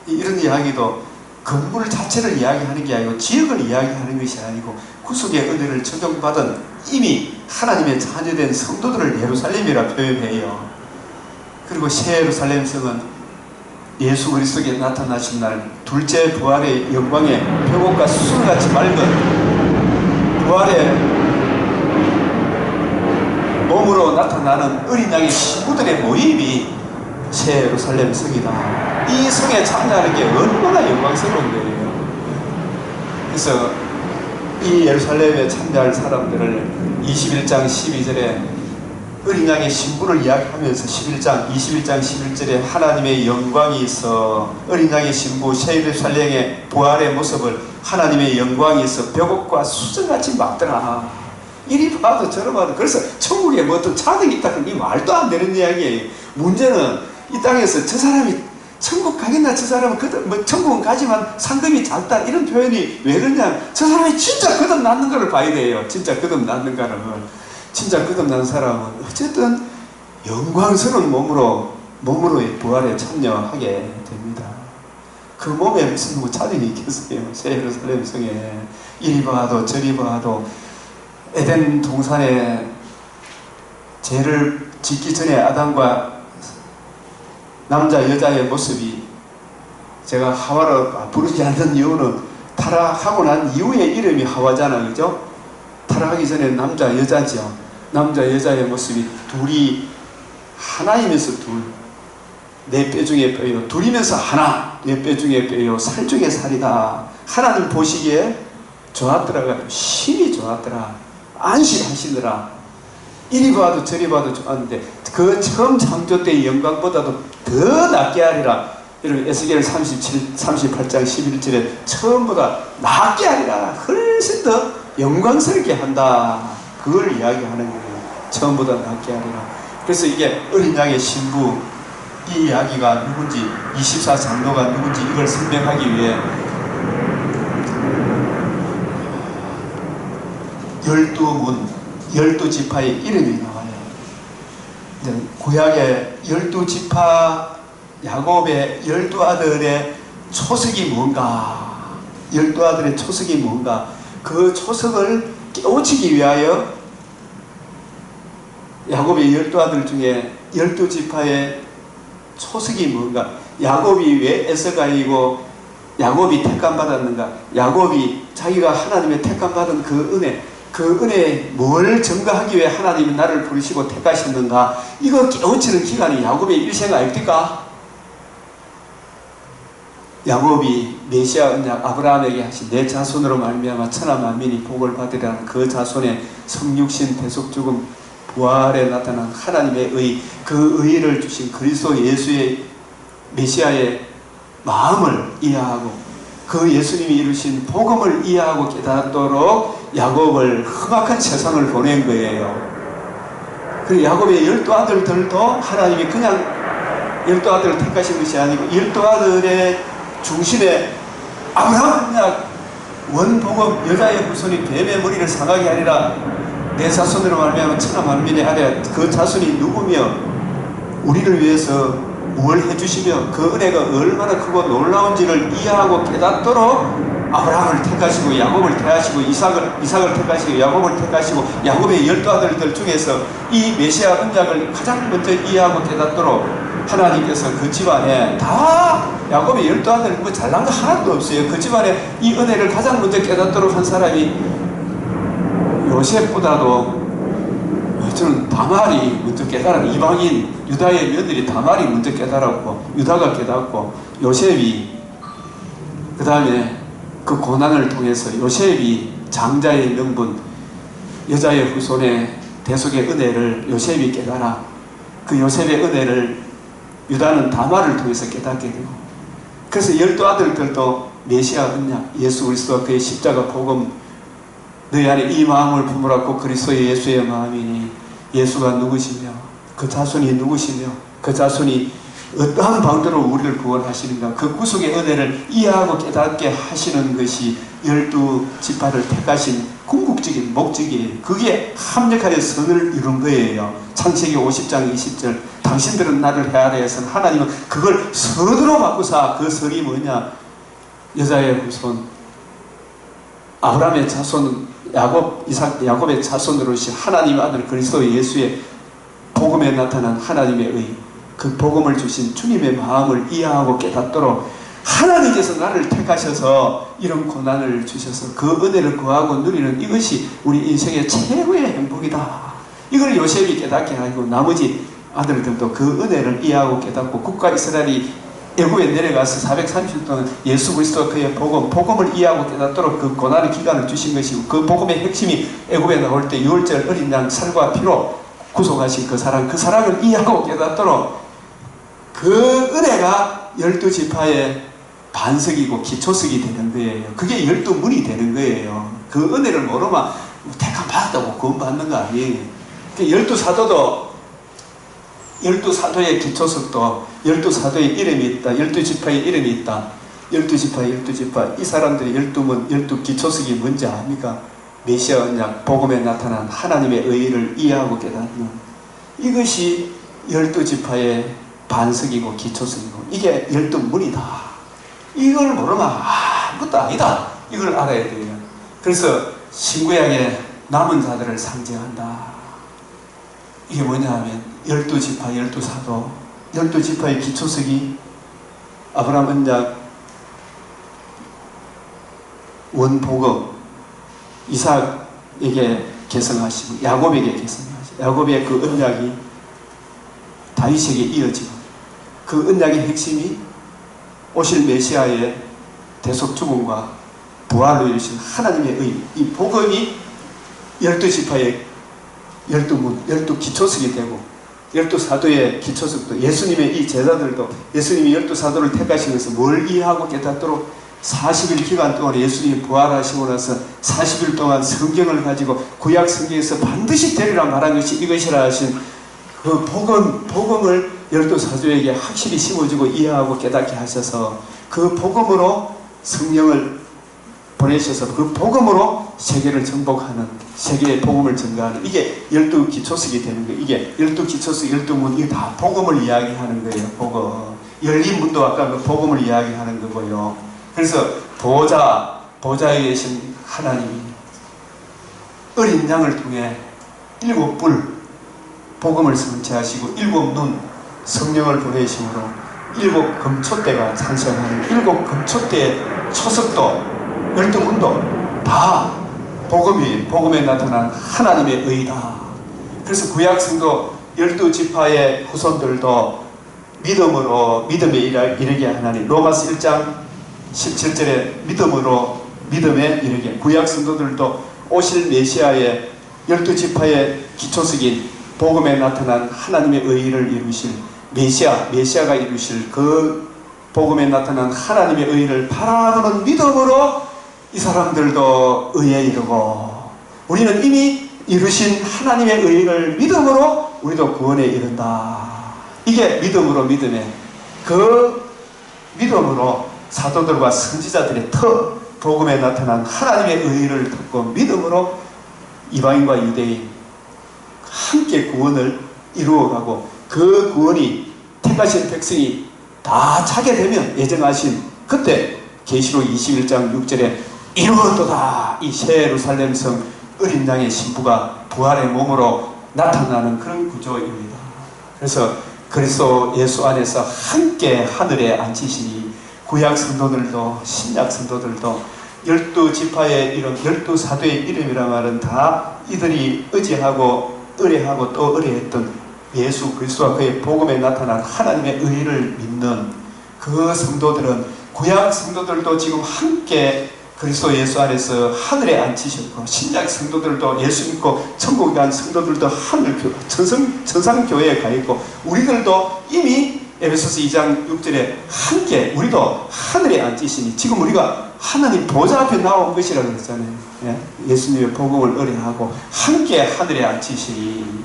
이런 이야기도 건물 자체를 이야기하는 게 아니고 지역을 이야기하는 것이 아니고 구속의 은혜를 적용받은 이미 하나님의 자녀된 성도들을 예루살렘이라 표현해요. 그리고 새 예루살렘 성은 예수 그리스도께 나타나신 날 둘째 부활의 영광의 벽옥과 수술같이 맑은 부활의 몸으로 나타나는 어린 양의 신부들의 모임이 새 예루살렘 성이다. 이 성에 참여하는 게 얼마나 영광스러운 거예요. 그래서 이 예루살렘에 참여할 사람들을 21장 12절에 어린 양의 신부를 이야기하면서 21장 11절에 하나님의 영광이 있어 어린 양의 신부 새 예루살렘의 부활의 모습을 하나님의 영광이 있어 벽옥과 수정같이 막더라. 이리 봐도 저리 봐도. 그래서 천국에 뭐 어떤 차등이 있다는 이 말도 안 되는 이야기예요. 문제는 이 땅에서 저 사람이 천국 가겠나, 저 사람은 뭐 천국은 가지만 상급이 작다, 이런 표현이 왜 그러냐, 저 사람이 진짜 거듭났는 것을 봐야 돼요. 진짜 거듭났는가를. 진짜 거듭난 사람은 어쨌든 영광스러운 몸으로의 부활에 참여하게 됩니다. 그 몸에 무슨 뭐 차등이 있겠어요. 새 예루살렘 성에 이리 봐도 저리 봐도. 에덴 동산에 죄를 짓기 전에 아담과 남자 여자의 모습이, 제가 하와를 부르지 않는 이유는 타락하고 난 이후에 이름이 하와잖아, 그죠? 타락하기 전에 남자 여자죠. 남자 여자의 모습이 둘이 하나이면서 둘, 내 뼈 중에 뼈요, 둘이면서 하나, 내 뼈 중에 뼈요, 살 중에 살이다. 하나님 보시기에 좋았더라. 심히 좋았더라. 안식하시더라. 이리 봐도 저리 봐도 좋았는데 그 처음 창조 때의 영광보다도 더 낫게 하리라. 여러분 에스겔 38장 11절에 처음보다 낫게 하리라. 훨씬 더 영광스럽게 한다. 그걸 이야기하는 거예요. 처음보다 낫게 하리라. 그래서 이게 어린 양의 신부, 이 이야기가 누군지, 24장로가 누군지 이걸 설명하기 위해 12문, 12지파의 이름이 나와요. 구약의 12지파, 야곱의 12아들의 초석이 뭔가, 12아들의 초석이 뭔가, 그 초석을 깨우치기 위하여 야곱의 12아들 중에 12지파의 초석이 뭔가, 야곱이 왜 에서가이고 야곱이 택함받았는가, 야곱이 자기가 하나님의 택함받은 그 은혜에 뭘 증거하기 위해 하나님이 나를 부르시고 택하셨는가, 이거 깨우치는 기간이 야곱의 일생 아닙니까? 야곱이 메시아 언약 아브라함에게 하신 내 자손으로 말미암아 천하 만민이 복을 받으리라는 그 자손의 성육신 대속죽음 부활에 나타난 하나님의 의, 그 의를 주신 그리스도 예수의 메시아의 마음을 이해하고 그 예수님이 이루신 복음을 이해하고 깨닫도록 야곱을 험악한 세상을 보낸 거예요. 그리고 야곱의 12아들들도 하나님이 그냥 12아들을 택하신 것이 아니고 12아들의 중심에 아브라함 언약 원복음 여자의 후손이 뱀의 머리를 상하게 하리라. 내 자손으로 말미암아 천하 만민의 아래, 그 자손이 누구며 우리를 위해서 뭘 해주시며 그 은혜가 얼마나 크고 놀라운지를 이해하고 깨닫도록 아브라함을 택하시고 야곱을 택하시고 이삭을 택하시고 야곱을 택하시고 야곱의 12아들들 중에서 이 메시아 언약을 가장 먼저 이해하고 깨닫도록 하나님께서 그 집안에 다 야곱의 12아들 뭐 잘난 거 하나도 없어요. 그 집안에 이 은혜를 가장 먼저 깨닫도록 한 사람이 요셉보다도 저는 다말이 먼저 깨달았고, 이방인 유다의 며느리 다말이 먼저 깨달았고, 유다가 깨닫고, 요셉이 그 다음에 그 고난을 통해서 요셉이 장자의 명분, 여자의 후손의 대속의 은혜를 요셉이 깨달아. 그 요셉의 은혜를 유다는 다말을 통해서 깨닫게 되고, 그래서 12아들들도 메시아 언약, 예수 그리스도와 그의 십자가 복음, 너희 안에 이 마음을 품으라고 그리스도의 예수의 마음이니, 예수가 누구시며 그 자손이 누구시며 그 자손이 어떠한 방도로 우리를 구원하시는가, 그 구속의 은혜를 이해하고 깨닫게 하시는 것이 12지파를 택하신 궁극적인 목적이에요. 그게 합력하여 선을 이룬 거예요. 창세기 50장 20절 당신들은 나를 헤아려 해서 하나님은 그걸 선으로 바꾸사. 그 선이 뭐냐, 여자의 후손 아브라함의 자손 야곱의 자손으로 오신 하나님의 아들 그리스도 예수의 복음에 나타난 하나님의 의, 그 복음을 주신 주님의 마음을 이해하고 깨닫도록 하나님께서 나를 택하셔서 이런 고난을 주셔서 그 은혜를 구하고 누리는 이것이 우리 인생의 최고의 행복이다. 이걸 요셉이 깨닫게 하고 나머지 아들들도 그 은혜를 이해하고 깨닫고 국가 이스라엘이 애굽에 내려가서 430년 동안 예수 그리스도와 그의 복음을 이해하고 깨닫도록 그 고난의 기간을 주신 것이고, 그 복음의 핵심이 애굽에 나올 때 6월절 어린 양 살과 피로 구속하신 그 사랑을 이해하고 깨닫도록 그 은혜가 12지파의 반석이고 기초석이 되는 거예요. 그게 12문이 되는 거예요. 그 은혜를 모르면 택함 받았다고 구원 받는 거 아니에요. 12사도도 12사도의 기초석도 12사도의 이름이 있다. 12지파의 이름이 있다. 12지파 이 사람들이 12문 12기초석이 뭔지 압니까? 메시아 언약 복음에 나타난 하나님의 의의를 이해하고 깨닫는 이것이 12지파의 반석이고 기초석이고 이게 12문이다. 이걸 모르면 아무것도 아니다. 이걸 알아야 돼요. 그래서 신구약의 남은 자들을 상징한다. 이게 뭐냐 하면 12지파 12사도 12지파의 기초석이 아브라함 언약 원복음 이삭에게 계승하시고 야곱에게 계승하시고 야곱의 그 언약이 다윗에게 이어지고 그 언약의 핵심이 오실 메시아의 대속 죽음과 부활로 이루신 하나님의 의, 이 복음이 12지파의 12문, 12기초석이 되고 12사도의 기초석도 예수님의 이 제자들도 예수님이 12사도를 택하시면서 뭘 이해하고 깨닫도록 40일 기간 동안 예수님이 부활하시고 나서 40일 동안 성경을 가지고 구약 성경에서 반드시 되리라 말한 것이 이것이라 하신 그 복음을 12사도에게 확실히 심어주고 이해하고 깨닫게 하셔서 그 복음으로 성령을 보내셔서 그 복음으로 세계를 정복하는 세계의 복음을 전가하는 이게 12기초석이 되는 거예요. 이게 12기초석 12문 이게 다 복음을 이야기하는 거예요. 복음 열린 문도 아까 그 복음을 이야기하는 거고요. 그래서 보좌에 계신 하나님이 어린 양을 통해 7뿔 복음을 선체하시고 7눈 성령을 보내심으로 7금초대가 탄생하는 7금초대의 초석도 12문도 다 복음에 나타난 하나님의 의다. 그래서 구약성도 12지파의 후손들도 믿음에 이르게 하나니 로마서 1장 17절에 믿음에 이르게 구약성도들도 오실 메시아의 12지파의 기초석인 복음에 나타난 하나님의 의의를 이루실 메시아가 이루실 그 복음에 나타난 하나님의 의의를 바라보는 믿음으로 이 사람들도 의에 이르고 우리는 이미 이루신 하나님의 의의를 믿음으로 우리도 구원에 이른다. 이게 믿음에 그 믿음으로 사도들과 선지자들의 복음에 나타난 하나님의 의의를 듣고 믿음으로 이방인과 유대인 함께 구원을 이루어가고 그 구원이 택하신 백성이 다 차게 되면 예정하신 그때 계시록 21장 6절에 이루었도다. 이 새 예루살렘 성 어린 양의 신부가 부활의 몸으로 나타나는 그런 구조입니다. 그래서 그리스도 예수 안에서 함께 하늘에 앉히시니 구약 성도들도 신약 성도들도 12지파의 이름 12사도의 이름이라 말은 다 이들이 의지하고 의뢰하고 또 의뢰했던 예수 그리스도와 그의 복음에 나타난 하나님의 의를 믿는 그 성도들은 구약 성도들도 지금 함께 그리스도 예수 안에서 하늘에 앉히셨고 신약 성도들도 예수 믿고 천국에 간 성도들도 천상교회에 가 있고 우리들도 이미 에베소서 2장 6절에 함께 우리도 하늘에 앉히시니 지금 우리가 하나님 보좌 앞에 나온 것이라고 그랬잖아요. 예? 예수님의 복음을 의뢰하고 함께 하늘에 앉히시니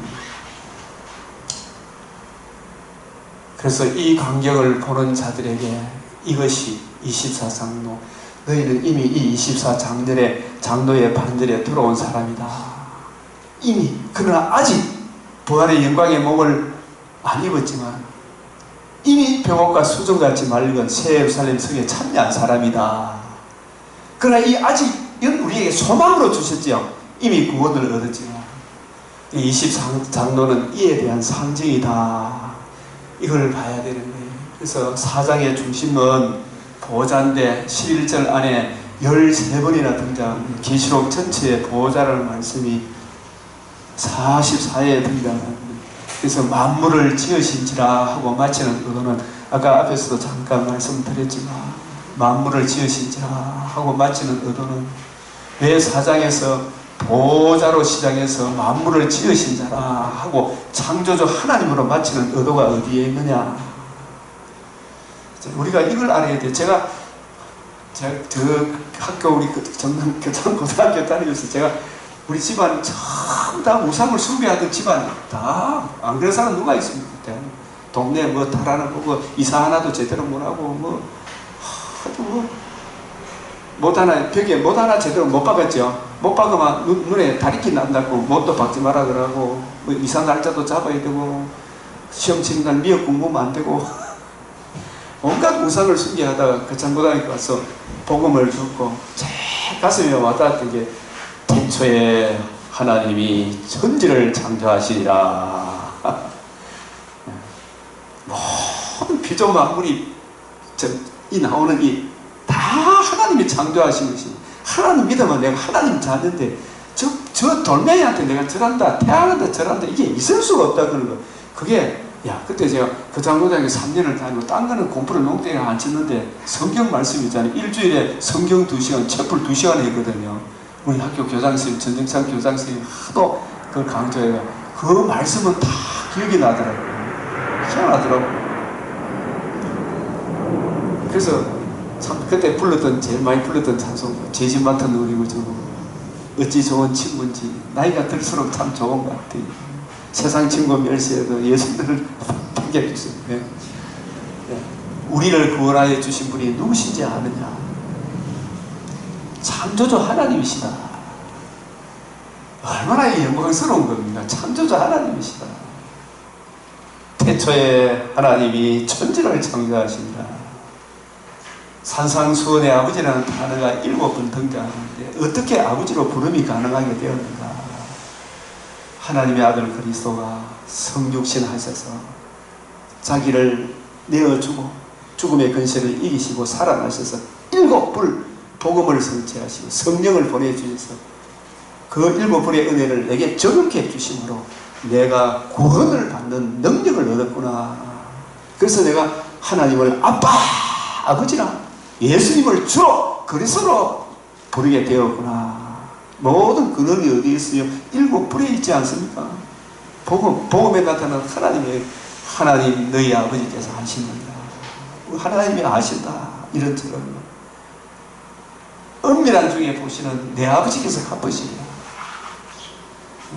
그래서 이 광경을 보는 자들에게 이것이 24장로 너희는 이미 이 24장로의 반열에 들어온 사람이다. 이미 그러나 아직 부활의 영광의 몸을 안 입었지만 이미 벽옥과 수정같이 맑은 새 예루살렘 성에 참여한 사람이다. 그러나 이 아직은 우리에게 소망으로 주셨지요. 이미 구원을 얻었지만 이 24장로는 이에 대한 상징이다. 이걸 봐야 되는 거예요. 그래서 4장의 중심은 보좌인데 11절 안에 13번이나 등장 계시록 전체의 보좌라는 말씀이 44회에 등장합니다. 그래서 만물을 지으신지라 하고 마치는 의도는 아까 앞에서도 잠깐 말씀드렸지만 만물을 지으신지라 하고 마치는 의도는 왜 4장에서 보좌로 시작해서 만물을 지으신 자라 하고 창조주 하나님으로 마치는 의도가 어디에 있느냐? 우리가 이걸 알아야 돼요. 제가 저 학교 우리 전남 교장고등학교 다니면서 제가 우리 집안 전부 다 우상을 숭배하던 집안이 다 안 그런 사람 누가 있습니까? 동네 뭐 달아나 보고 이사 하나도 제대로 못하고 하도 못 하나 벽에 못 하나 제대로 못 박았죠. 못 박으면 눈에 다리끼 난다고 못도 박지 마라 그러고 뭐 이사 날짜도 잡아야 되고 시험 치는 날 미역 공부면 안 되고 온갖 우상을 숭배하다가 교장고등학교 가서 복음을 듣고 제 가슴에 와닿았던 게 태초에 하나님이 천지를 창조하시리라. 모든 피조 만물이 이 나오는 이 다 하나님이 창조하신 것이 하나님 믿으면 내가 하나님 찾는데 저 돌멩이한테 내가 절한다 태양한테 절한다 이게 있을 수가 없다 그런 거. 그게 그때 제가 교장고등학교 3년을 다니고 딴 거는 공부를 농땡이 안 쳤는데 성경 말씀 있잖아요. 일주일에 성경 2시간 책불 2시간 했거든요. 우리 학교 교장선생님 전정찬 교장선생님 하도 그걸 강조해요. 그 말씀은 다 기억이 나더라고요. 희한하더라고요. 그래서 참 그때 제일 많이 불렀던 찬송 죄진 맡은 우리 구주 어찌 좋은 친구인지 나이가 들수록 참 좋은 것 같아요. 세상 친구 멸시해도 예수들을 반겨주세요. 네. 우리를 구원하여 주신 분이 누구신지 아느냐? 창조주 하나님이시다. 얼마나 영광스러운 겁니까? 창조주 하나님이시다. 태초에 하나님이 천지를 창조하신다. 산상수훈의 아버지라는 단어가 7번 등장하는데 어떻게 아버지로 부름이 가능하게 되었는가? 하나님의 아들 그리스도가 성육신 하셔서 자기를 내어주고 죽음의 근세를 이기시고 살아나셔서 7불 복음을 성취하시고 성령을 보내주셔서 그 7불의 은혜를 내게 적용해 주심으로 내가 구원을 받는 능력을 얻었구나. 그래서 내가 하나님을 아빠, 아버지라 예수님을 주로 그리스도로 부르게 되었구나. 모든 근원이 어디에 있어요? 7불에 있지 않습니까? 복음에 나타난 하나님 너희 아버지께서 하시는다. 하나님이 아신다. 이런처럼 은밀한 중에 보시는 내 아버지께서 갚으시리라.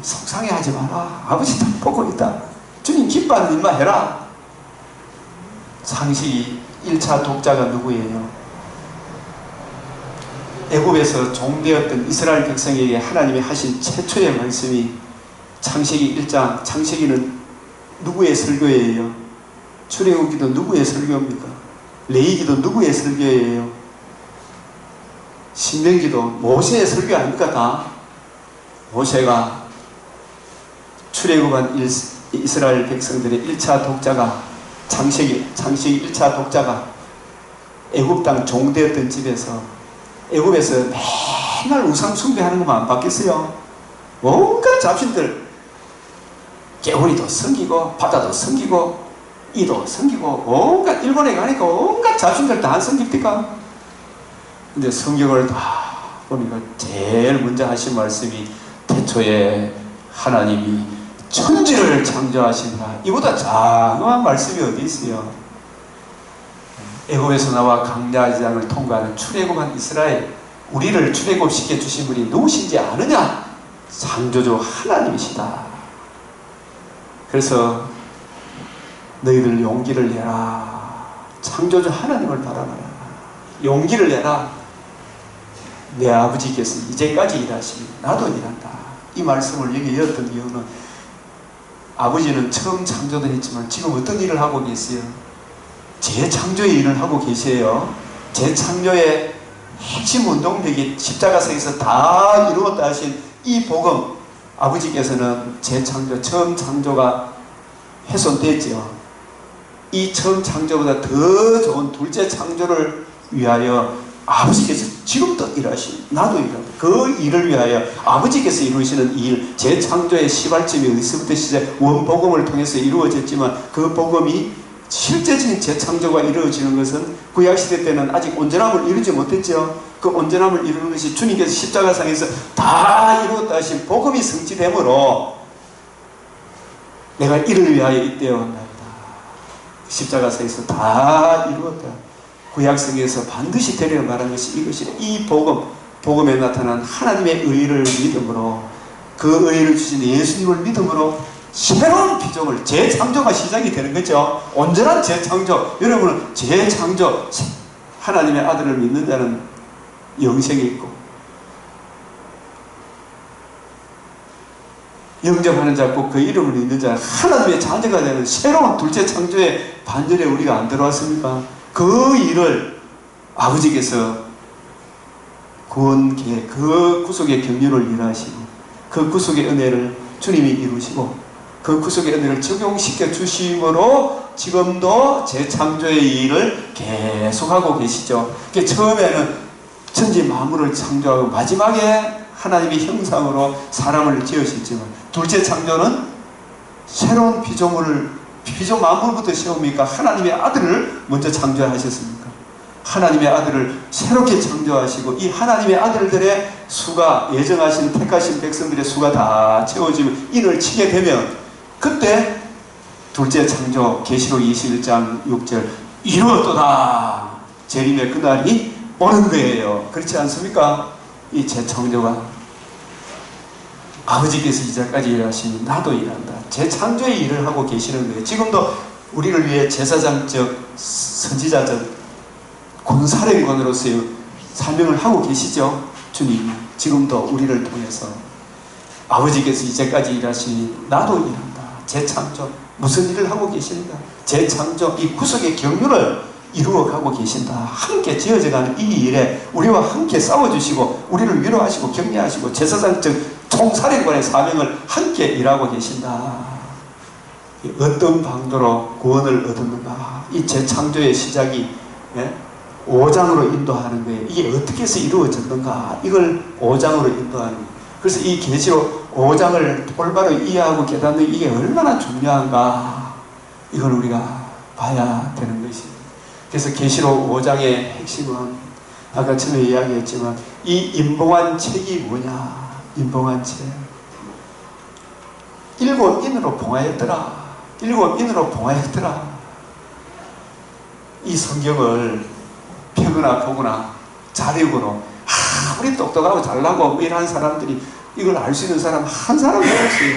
속상해하지 마라. 아버지 다 보고 있다. 주님 기뻐하는 일만 해라. 창세기 1차 독자가 누구예요? 애굽에서 종되었던 이스라엘 백성에게 하나님이 하신 최초의 말씀이 창세기 1장. 창세기는 누구의 설교예요? 출애굽기도 누구의 설교입니까? 레위기도 누구의 설교예요? 신명기도 모세의 설교 아닙니까? 다 모세가 출애굽한 이스라엘 백성들의 1차 독자가 창세기 1차 독자가 애굽 땅 종되었던 집에서 애굽에서 맨날 우상 숭배하는 것만 안 봤겠어요? 온갖 잡신들 개구리도 섬기고 바다도 섬기고 이도 섬기고 온갖 일본에 가니까 온갖 잡신들 다 안 섬깁니까? 근데 성경을 다 보니까 제일 먼저 하신 말씀이 태초에 하나님이 천지를 창조하신다. 이보다 장엄한 말씀이 어디 있어요? 애굽에서 나와 광야지장을 통과하는 출애굽한 이스라엘, 우리를 출애굽시켜 주신 분이 누구신지 아느냐? 창조주 하나님이시다. 그래서 너희들 용기를 내라. 창조주 하나님을 바라봐라. 용기를 내라. 내 아버지께서 이제까지 일하시니 나도 일한다. 이 말씀을 여기 이었던 이유는 아버지는 처음 창조도 했지만 지금 어떤 일을 하고 계세요? 재창조의 일을 하고 계세요. 재창조의 핵심 운동력이 십자가상에서 다 이루었다 하신 이 복음, 아버지께서는 재창조, 처음 창조가 훼손됐죠. 이 처음 창조보다 더 좋은 둘째 창조를 위하여 아버지께서 지금도 일하시니 나도 일한다. 그 일을 위하여 아버지께서 이루시는 일, 재창조의 시발점이 어디서부터 시작 원복음을 통해서 이루어졌지만 그 복음이 실제적인 재창조가 이루어지는 것은 구약시대 때는 아직 온전함을 이루지 못했죠. 그 온전함을 이루는 것이 주님께서 십자가상에서 다 이루었다 하신 복음이 성취되므로 내가 이를 위하여 이때였나이다. 십자가상에서 다 이루었다. 구약성에서 반드시 되리라 말한 것이 이것이라. 이 복음에 나타난 하나님의 의를 믿음으로, 그 의를 주신 예수님을 믿음으로 새로운 피조물, 재창조가 시작이 되는 거죠. 온전한 재창조. 여러분은 재창조, 하나님의 아들을 믿는 자는 영생이 있고, 영접하는 자, 꼭 그 이름을 믿는 자, 하나님의 자녀가 되는 새로운 둘째 창조의 반절에 우리가 안 들어왔습니까? 그 일을 아버지께서 구원 계획, 그 구속의 경륜을 일하시고, 그 구속의 은혜를 주님이 이루시고, 그 구속의 은혜를 적용시켜 주심으로 지금도 재창조의 일을 계속하고 계시죠. 처음에는 천지 만물을 창조하고 마지막에 하나님의 형상으로 사람을 지으셨지만, 둘째 창조는 새로운 피조 만물부터 세웁니까? 하나님의 아들을 먼저 창조하셨습니까? 하나님의 아들을 새롭게 창조하시고, 이 하나님의 아들들의 수가, 예정하신 택하신 백성들의 수가 다 채워지면, 인을 치게 되면 그때 둘째 창조, 계시록 21장 6절, 이루었도다, 재림의 그날이 오는 거예요. 그렇지 않습니까? 이 재창조가 아버지께서 이제까지 일하시니 나도 일한다. 재창조의 일을 하고 계시는 거예요. 지금도 우리를 위해 제사장적, 선지자적, 군사령관으로서의 사명을 하고 계시죠. 주님, 지금도 우리를 통해서 아버지께서 이제까지 일하시니 나도 일한다. 재창조, 무슨 일을 하고 계신가? 재창조, 이 구속의 경륜을 이루어가고 계신다. 함께 지어져가는 이 일에 우리와 함께 싸워주시고, 우리를 위로하시고 격려하시고, 제사장적 총사령관의 사명을 함께 일하고 계신다. 어떤 방도로 구원을 얻었는가? 이 재창조의 시작이 5장으로 인도하는 거예요. 이게 어떻게 해서 이루어졌는가? 이걸 5장으로 인도하는 거예요. 그래서 이 계시록 5장을 올바로 이해하고 깨닫는 이게 얼마나 중요한가? 이걸 우리가 봐야 되는 것입니다. 그래서 계시록 5장의 핵심은 아까 처음에 이야기했지만, 이 임봉한 책이 뭐냐? 임봉한 책. 7인으로 봉하였더라. 7인으로 봉하였더라. 이 성경을 펴거나 보거나 자력으로 아무리 똑똑하고 잘나고 이런 사람들이 이걸 알 수 있는 사람 한 사람도 없어요.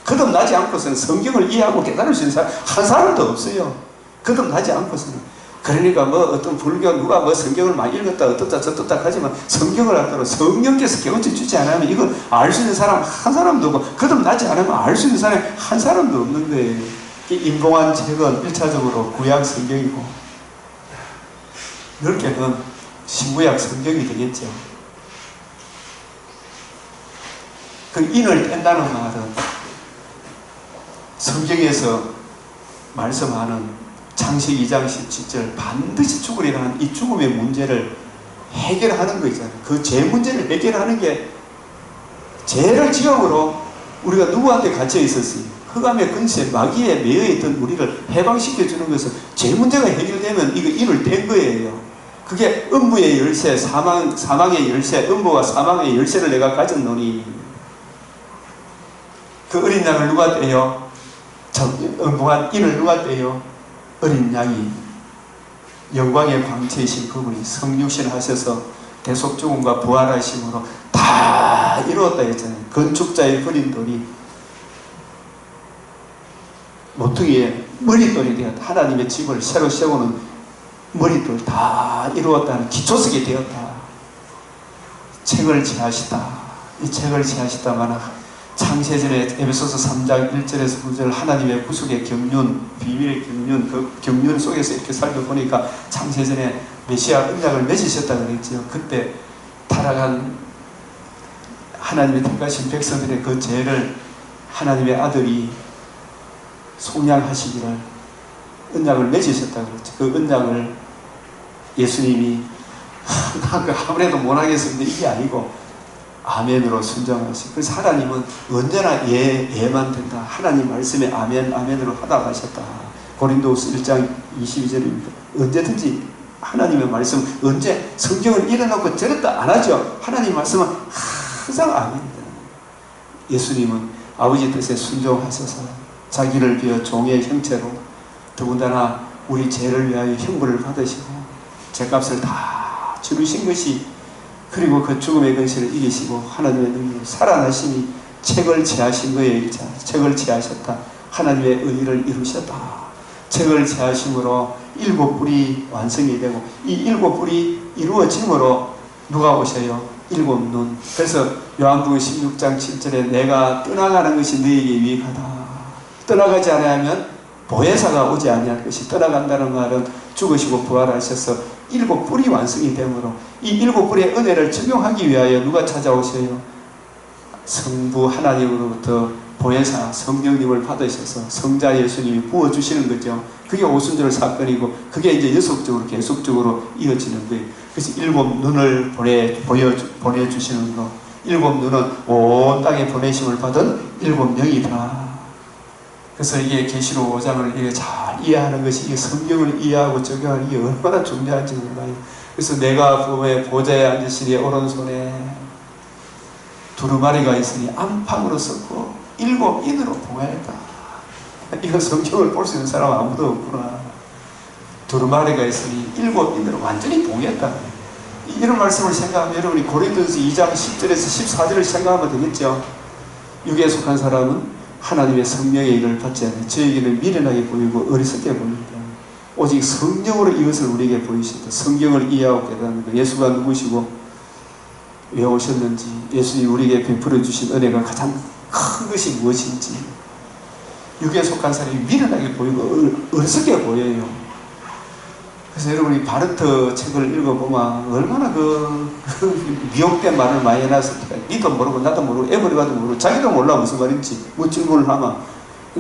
거듭나지 않고서는 성경을 이해하고 깨달을 수 있는 사람 한 사람도 없어요. 거듭나지 않고서는. 그러니까 어떤 불교 누가 성경을 많이 읽었다 어떻다 저떻다 하지만, 성경을 알더라도 성령께서 깨우쳐 주지 않으면 이걸 알 수 있는 사람 한 사람도 없고, 거듭나지 않으면 알 수 있는 사람이 한 사람도 없는 거예요. 이 임봉한 책은 1차적으로 구약 성경이고, 넓게는 신구약 성경이 되겠죠. 그 인을 뗀다는 말은 성경에서 말씀하는 창세기 2장 17절 반드시 죽으리라는 이 죽음의 문제를 해결하는 거 있잖아요. 그 죄 문제를 해결하는 게, 죄를 지음으로 우리가 누구한테 갇혀 있었어요? 흑암의 근세, 마귀에 매여 있던 우리를 해방시켜 주는 것은, 죄 문제가 해결되면 이거 인을 뗀 거예요. 그게 음부의 열쇠, 사망의 열쇠, 음부와 사망의 열쇠를 내가 가졌노니, 그 어린 양을 누가 떼요? 음부한 인을 누가 떼요? 어린 양이, 영광의 광채이신 그분이 성육신 하셔서 대속 죽음과 부활하심으로 다 이루었다 했잖아요. 건축자의 버린 돌이 모퉁이에 머릿돌이 되었다. 하나님의 집을 새로 세우는 머릿돌 다 이루었다는 기초석이 되었다. 책을 지하시다. 이 책을 지하시다만, 창세전에 에베소서 3장 1절에서 9절 하나님의 구속의 경륜, 비밀의 경륜, 그 경륜 속에서 이렇게 살펴보니까 창세전에 메시아 언약을 맺으셨다 그랬죠. 그때 타락한 하나님의 택하신 백성들의 그 죄를 하나님의 아들이 속량하시기를 언약을 맺으셨다 그랬죠. 그 언약을 예수님이 아무래도 못하겠습니다. 이게 아니고 아멘으로 순종하시. 그래서 하나님은 언제나 예만 된다. 하나님 말씀에 아멘, 아멘으로 하다 가셨다. 고린도후서 1장 22절입니다. 언제든지 하나님의 말씀, 언제 성경을 읽어놓고 저랬다 안 하죠. 하나님 말씀은 항상 아멘입니다. 예수님은 아버지 뜻에 순종하셔서 자기를 비워 종의 형체로 더군다나 우리 죄를 위하여 형벌을 받으시고 죄값을 다 치르신 것이, 그리고 그 죽음의 근시를 이기시고 하나님의 능력으로 살아나심이 책을 제하신 거에 일자 책을 제하셨다. 하나님의 의의를 이루셨다. 책을 제하심으로 7뿔이 완성이 되고 이 7뿔이 이루어짐으로 누가 오셔요? 7눈. 그래서 요한복음 16장 7절에 내가 떠나가는 것이 너에게 유익하다. 떠나가지 않으면 보혜사가 오지 아니할 것이, 떠나간다는 말은 죽으시고 부활하셔서 7뿔이 완성이 되므로 이 7뿔의 은혜를 적용하기 위하여 누가 찾아오셔요? 성부 하나님으로부터 보혜사 성령님을 받으셔서 성자 예수님이 부어주시는 거죠. 그게 오순절 사건이고 그게 이제 연속적으로 계속적으로 이어지는 거예요. 그래서 7눈을 보내주시는 거, 7눈은 온 땅에 보내심을 받은 7명이다. 그래서 이게 계시록 5장을 이게 잘 이해하는 것이, 이게 성경을 이해하고 적용하는 게 얼마나 중요한지 몰라요. 그래서 내가 봄에 보좌에 앉으시니 오른손에 두루마리가 있으니 안팎으로 썼고 7인으로 봉하였다. 이거 성경을 볼 수 있는 사람 아무도 없구나. 두루마리가 있으니 7인으로 완전히 봉했다. 이런 말씀을 생각하면 여러분이 고린도전서 2장 10절에서 14절을 생각하면 되겠죠. 육에 속한 사람은 하나님의 성령의 일을 받지 않아요. 저에게는 미련하게 보이고 어리석게 보입니다. 오직 성령으로 이것을 우리에게 보이신다. 성경을 이해하고 깨닫는 것. 예수가 누구시고 왜 오셨는지, 예수님이 우리에게 베풀어 주신 은혜가 가장 큰 것이 무엇인지, 육에 속한 사람이 미련하게 보이고 어리석게 보여요. 그래서 여러분이 바르트 책을 읽어보면 얼마나 미혹된 말을 많이 해놨을까. 니도 모르고 나도 모르고 에버리바도 모르고 자기도 몰라 무슨 말인지 뭐 질문을 하면.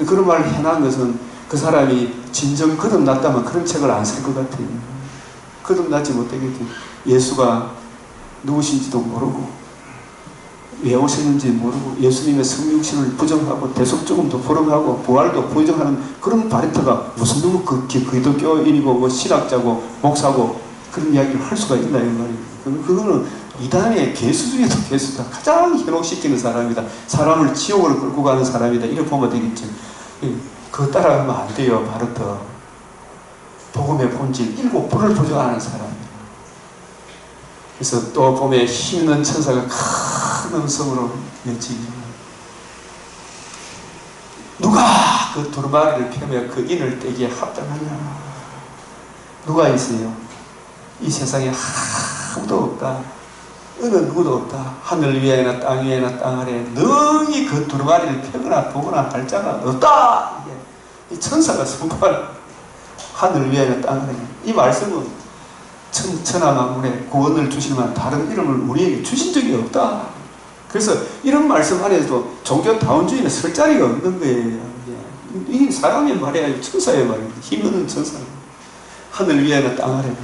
그런 말을 해놓은 것은 그 사람이 진정 거듭났다면 그런 책을 안 쓸 것 같아요. 거듭나지 못하겠지. 예수가 누구신지도 모르고 왜 오셨는지 모르고 예수님의 성육신을 부정하고 대속조금도 부정하고 부활도 부정하는 그런 바리터가 무슨 누구 기독교인이고 뭐 신학자고 목사고 그런 이야기를 할 수가 있나 이 말이에요. 그거는 이단의 개수 중에도 개수다. 가장 현혹시키는 사람이다. 사람을 지옥으로 끌고 가는 사람이다. 이렇게 보면 되겠죠. 그거 따라가면 안 돼요. 바르터. 복음의 본질 7뿔을 부정하는 사람이에요. 그래서 또 봄에 힘있는 천사가 큰 음성으로 외치기, 누가 그 두루마리를 펴며 그 인을 떼기에 합당하냐? 누가 있어요? 이 세상에 아무도 없다. 어느 누구도 없다. 하늘 위에나 땅 위에나 땅 아래에 너희 그 두루마리를 펴거나 보거나 할 자가 없다. 이 천사가 선포할 하늘 위에나 땅 아래에. 이 말씀은 천하 만물에 구원을 주시는 다른 이름을 우리에게 주신 적이 없다. 그래서 이런 말씀 안에서도 종교다운주의는 설 자리가 없는 거예요. 이 사람의 말이 아니고 천사의 말입니다. 힘없는 천사. 하늘 위에는 땅 아래는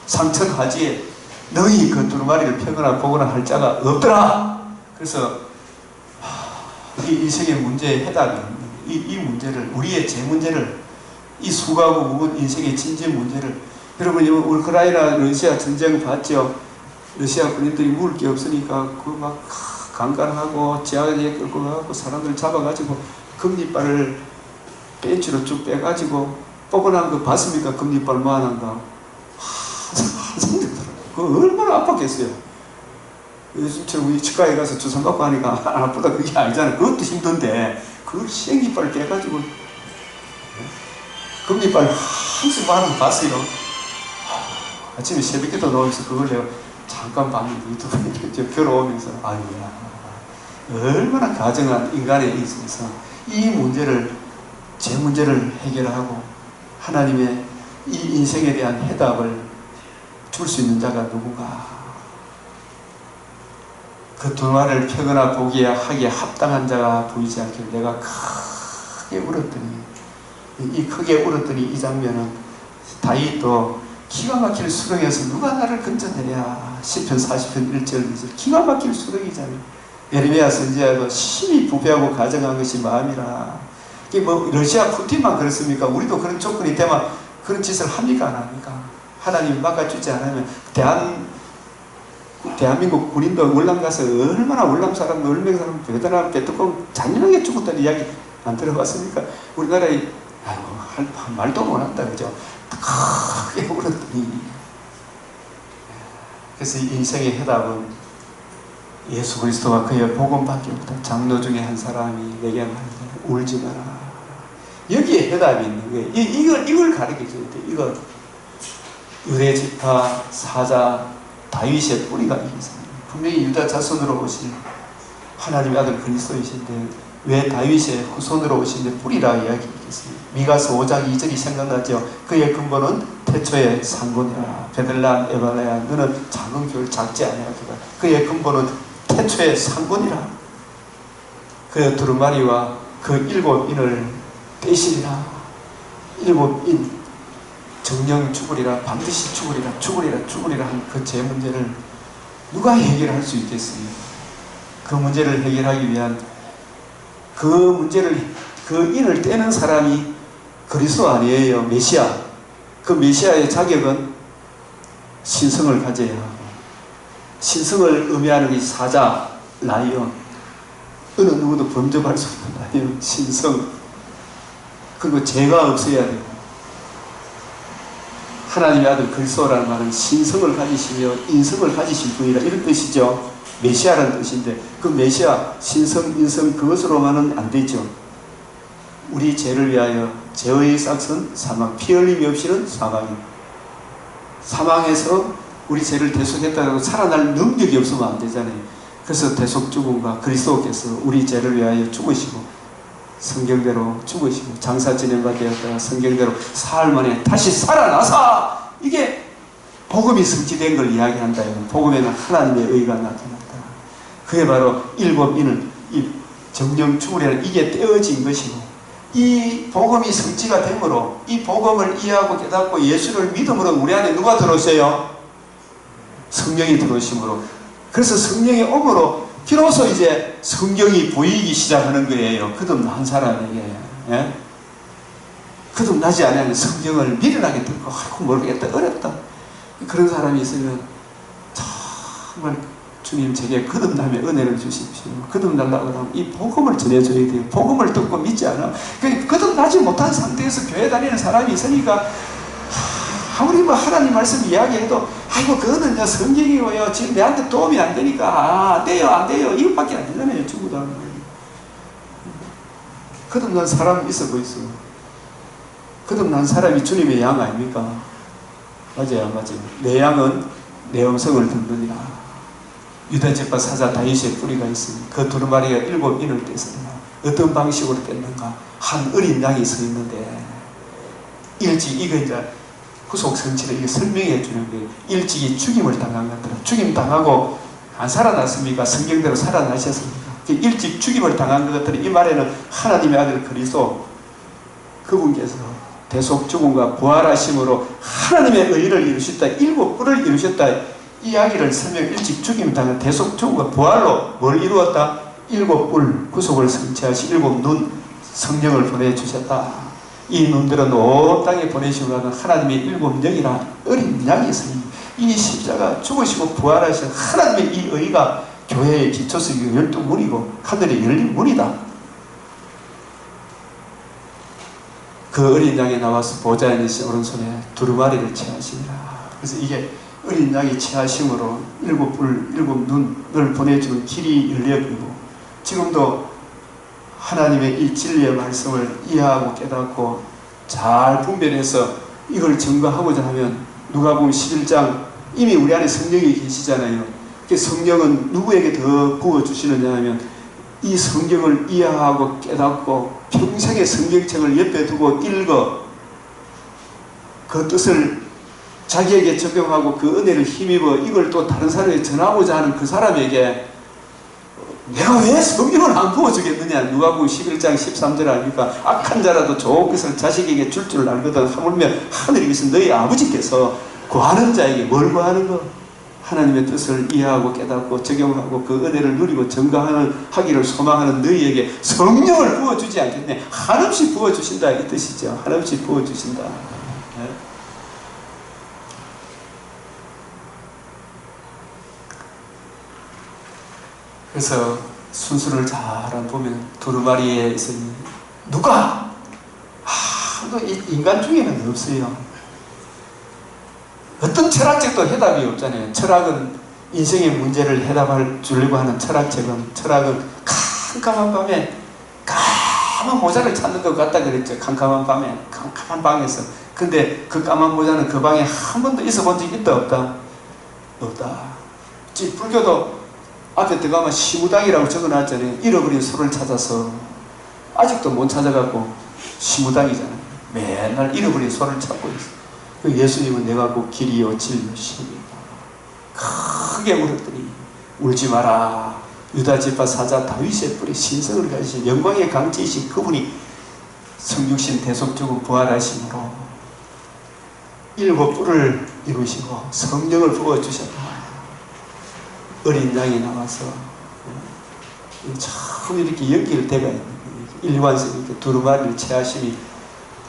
상천하지에 너희 그 두루마리를 펴거나 보거나 할 자가 없더라. 그래서 이 인생의 문제에 해답이 없는 이 문제를, 우리의 제 문제를, 이 수고하고 무거운 인생의 진지한 문제를, 여러분, 우크라이나 러시아 전쟁 봤죠? 러시아 군인들이 먹을 게 없으니까 그 막 강간하고 지하에 끌고 가고 사람들 잡아가지고 금리발을 벤치로 쭉 빼가지고 뽀근한 거 봤습니까? 금리발 모아놓은 거. 그 얼마나 아팠겠어요. 요즘처럼 우리 치과에 가서 주사 맞고 하니까 안 아프다 그게 아니잖아요. 그것도 힘든데 그걸 생기발 빼가지고 금리발 한숨 하는 거 봤어요. 아침에 새벽에도 나오면서 그걸 내가 잠깐 봤는데 유튜브에 걸어오면서 아유야, 얼마나 가정한 인간에 있어서 이 문제를, 제 문제를 해결하고 하나님의 이 인생에 대한 해답을 줄 수 있는 자가 누구가? 그 두루마리를 펴거나 보기에 하기에 합당한 자가 보이지 않길 내가 크게 울었더니, 이 크게 울었더니 이 장면은 다윗도 기가 막힐 수렁에서 누가 나를 건져내랴. 시편 40편 1절 2절 기가 막힐 수렁이잖아요. 예레미야 선지자도 심히 부패하고 가정한 것이 마음이라. 이게 뭐 러시아 푸틴만 그렇습니까? 우리도 그런 조건이 되면 그런 짓을 합니까? 안 합니까? 하나님이 막아주지 않으면 대한민국 군인도 월남 가서 얼마나 월남 사람, 월맹 사람, 베트남, 베트콩 잔인하게 죽었다는 이야기 안 들어봤습니까? 우리나라에 말도 못한다, 그죠? 크게 울었더니. 그래서 인생의 해답은 예수 그리스도와 그의 복음밖에 없다. 장로 중에 한 사람이 내게 말하되 울지 마라. 여기에 해답이 있는 거예요. 이걸 가르쳐줘야 돼. 이거 유대 지파 사자 다윗의 뿌리가 있습니다. 분명히 유다 자손으로 오신 하나님의 아들 그리스도이신데 왜 다윗의 후손으로 오신 뿌리라 이야기했습니다. 미가서 5장 2절이 생각나죠. 그의 근본은 태초의 상고니라. 베들레헴 에발레야 너는 작은 교회를 작지 아니하도다. 그의 근본은 태초의 상고니라. 그 두루마리와 그 7인을 떼시리라. 7인 정령 죽으리라. 반드시 죽으리라. 죽으리라 한 그 제 문제를 누가 해결할 수 있겠습니까? 그 문제를 해결하기 위한 그 문제를 그 인을 떼는 사람이 그리스도 아니에요. 메시아. 그 메시아의 자격은 신성을 가져야 하고 신성을 의미하는 이 사자, 라이언 어느 누구도 범접할 수 없는 라이언, 신성 그리고 죄가 없어야 돼요. 하나님의 아들 그리스도라는 말은 신성을 가지시며 인성을 가지신 분이라 이런 뜻이죠. 메시아라는 뜻인데 그 메시아, 신성, 인성 그것으로만은 안 되죠. 우리 죄를 위하여 죄의 삭은 사망, 피 흘림이 없이는 사망입니다. 사망에서 우리 죄를 대속했다고 살아날 능력이 없으면 안 되잖아요. 그래서 대속 죽음과 그리스도께서 우리 죄를 위하여 죽으시고 성경대로 죽으시고 장사 지낸바 되었다가 성경대로 사흘 만에 다시 살아나서 이게 복음이 성취된 걸 이야기한다. 복음에는 하나님의 의가 나타났다. 그게 바로 7인을 이 정령 죽으리라 이게 떼어진 것이고 이 복음이 성취가 되므로 이 복음을 이해하고 깨닫고 예수를 믿음으로 우리 안에 누가 들어오세요? 성령이 들어오심으로. 그래서 성령이 오므로 비로소 이제 성경이 보이기 시작하는 거예요. 거듭난 사람에게. 예? 거듭나지 않으면 성경을 미련하게 듣고 아이고 모르겠다 어렵다 그런 사람이 있으면 정말 주님 제게 거듭남의 은혜를 주십시오. 거듭나려고 하면 이 복음을 전해줘야 돼요. 복음을 듣고 믿지 않아 거듭나지 못한 상태에서 교회 다니는 사람이 있으니까 아무리 뭐 하나님 말씀 이야기해도 아이고 그거는요 성경이고요 지금 내한테 도움이 안 되니까 안 돼요 이것밖에 안 되잖아요. 주고다 거듭난 사람 있어 보이소. 거듭난 사람이 주님의 양 아닙니까? 맞아요. 내 양은 내 음성을 듣느니라. 유다지파 사자 다윗의 뿌리가 있으니 그 두루마리가 7인을 떼서라. 어떤 방식으로 뗐는가? 한 어린 양이 서 있는데 일찍 이거 이제 후속 성취를 이게 설명해 주는 거예요. 일찍이 죽임을 당한 것들은 죽임 당하고 안 살아났습니까? 성경대로 살아나셨습니까? 일찍 죽임을 당한 것들은 이 말에는 하나님의 아들 그리스도 그분께서 대속 죽음과 부활하심으로 하나님의 의를 이루셨다. 7뿔을 이루셨다. 이야기를 설명 일찍 죽임 당한 대속 죽음과 부활로 뭘 이루었다? 7뿔 구속을 성취하시 7눈 성령을 보내주셨다. 이 눈들은 온 땅에 보내시고 가는 하나님의 7영이라 어린 양이 있으니 이 십자가 죽으시고 부활하신 하나님의 이 의가 교회의 기초석이 12문이고 하늘의 열린 문이다. 그 어린 양이 나와서 보좌에 계신 오른손에 두루마리를 채하시니라. 그래서 이게 어린 양이 채하심으로 7뿔 7눈을 보내주는 길이 열려지고 지금도 하나님의 이 진리의 말씀을 이해하고 깨닫고 잘 분별해서 이걸 증거하고자 하면 누가복음 11장 이미 우리 안에 성령이 계시잖아요. 성령은 누구에게 더 부어주시느냐 하면 이 성경을 이해하고 깨닫고 평생의 성경책을 옆에 두고 읽어 그 뜻을 자기에게 적용하고 그 은혜를 힘입어 이걸 또 다른 사람에게 전하고자 하는 그 사람에게 내가 왜 성경을 안 부어주겠느냐. 누가복음 11장 13절 아닙니까? 악한 자라도 좋은 것을 자식에게 줄 줄 알거든. 하물며 하늘에 계신 너희 아버지께서 구하는 자에게 뭘 구하는 거? 하나님의 뜻을 이해하고 깨닫고 적용하고 그 은혜를 누리고 증거하기를 소망하는 너희에게 성령을 부어주지 않겠네. 한없이 부어주신다 이 뜻이죠. 한없이 부어주신다. 네? 그래서 순수를 잘 보면 두루마리에 있으니 누가? 인간 중에는 없어요. 어떤 철학책도 해답이 없잖아요. 철학은 인생의 문제를 해답할 주려고 하는 철학책은 캄캄한 밤에 까만 모자를 찾는 것 같다 그랬죠. 캄캄한 밤에 캄캄한 방에서. 근데 그 까만 모자는 그 방에 한 번도 있어 본 적이 있다 없다? 없다. 불교도 앞에 들어가면 시무당이라고 적어놨잖아요. 잃어버린 소를 찾아서 아직도 못 찾아갖고 시무당이잖아요. 맨날 잃어버린 소를 찾고 있어. 예수님은 내가 곧 길이요 진리요 신이다. 크게 울었더니 울지 마라. 유다 지파 사자 다윗의 뿔에 신성을 가지신 영광의 강지이신 그분이 성육신 대속주고 부활하심으로 일곱 뿔을 이루시고 성령을 부어주셨다. 어린 양이 나와서 처음 이렇게 연기를 대가 있는 일관성 이렇게 두루마리를 채하심이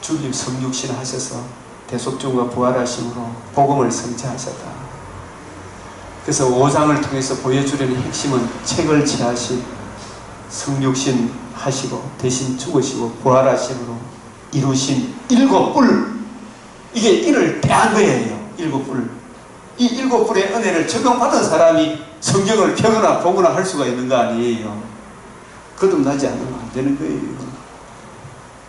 주님 성육신 하셔서 대속주가 부활하심으로 복음을 성취하셨다. 그래서 5장을 통해서 보여주려는 핵심은 책을 채하신 성육신 하시고 대신 죽으시고 부활하심으로 이루신 일곱 뿔, 이게 인을 빼한 거예요. 일곱 뿔. 이 일곱 뿔의 은혜를 적용받은 사람이 성경을 펴거나 보거나 할 수가 있는 거 아니에요. 거듭나지 않으면 안 되는 거예요.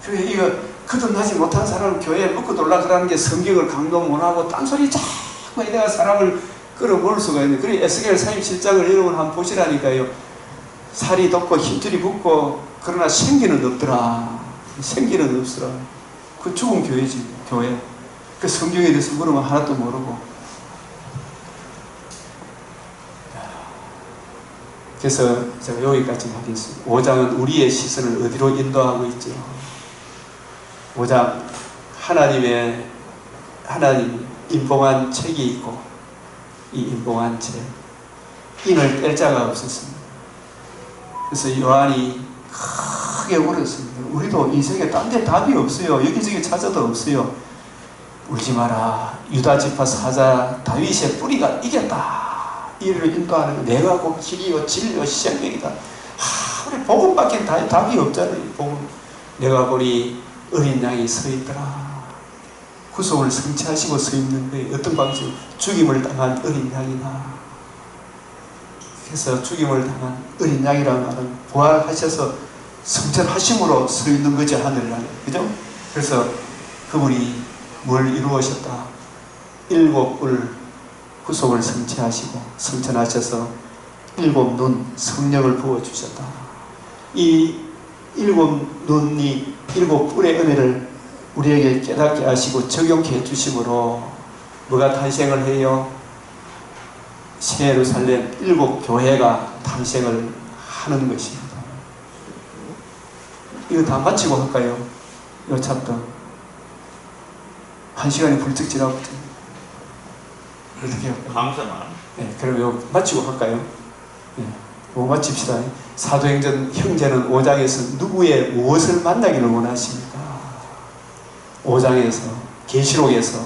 그래, 이거 거듭나지 못한 사람은 교회에 먹고 돌아가라는 게 성경을 강도 못하고 딴소리 자꾸 내가 사람을 끌어모을 수가 있는데, 그래 에스겔 37장을 여러분 한번 보시라니까요. 살이 돋고 힘줄이 붙고 그러나 생기는 없더라. 생기는 없더라. 그 죽은 교회지, 교회. 그 성경에 대해서 물으면 하나도 모르고. 그래서 제가 여기까지 하겠습니다. 5장은 우리의 시선을 어디로 인도하고 있죠? 5장 하나님 인봉한 책이 있고, 이 인봉한 책 인을 뗄 자가 없었습니다. 그래서 요한이 크게 울었습니다. 우리도 인생에 딴 데 답이 없어요. 여기저기 찾아도 없어요. 울지 마라. 유다 지파 사자 다윗의 뿌리가 이겼다. 이를 인도하는 거. 내가 곧 길이요 진리요 생명이다. 우리 복음밖에 답이 없잖아요. 복음. 내가 보니 어린 양이 서 있더라. 구속을 성취하시고 서 있는 거예요. 어떤 방식? 죽임을 당한 어린 양이다. 그래서 죽임을 당한 어린 양이라는 말은 부활하셔서 성천하심으로 서 있는 거죠. 하늘나라에. 그죠? 그래서 그분이 뭘 이루으셨다? 일곱 뿔 구속을 성취하시고 성천하셔서 일곱 눈 성령을 부어주셨다. 이 일곱 눈이 일곱 뿔의 은혜를 우리에게 깨닫게 하시고 적용해 주심으로 뭐가 탄생을 해요? 새 예루살렘 일곱 교회가 탄생을 하는 것입니다. 이거 다 마치고 할까요? 이 챕터. 1시간이 훌쩍 지나거든요. 어떻게 할까요? 감사만. 네, 그럼 이거 마치고 할까요? 네, 이거 마칩시다. 사도행전 형제는 5장에서 누구의 무엇을 만나기를 원하십니까? 5장에서, 계시록에서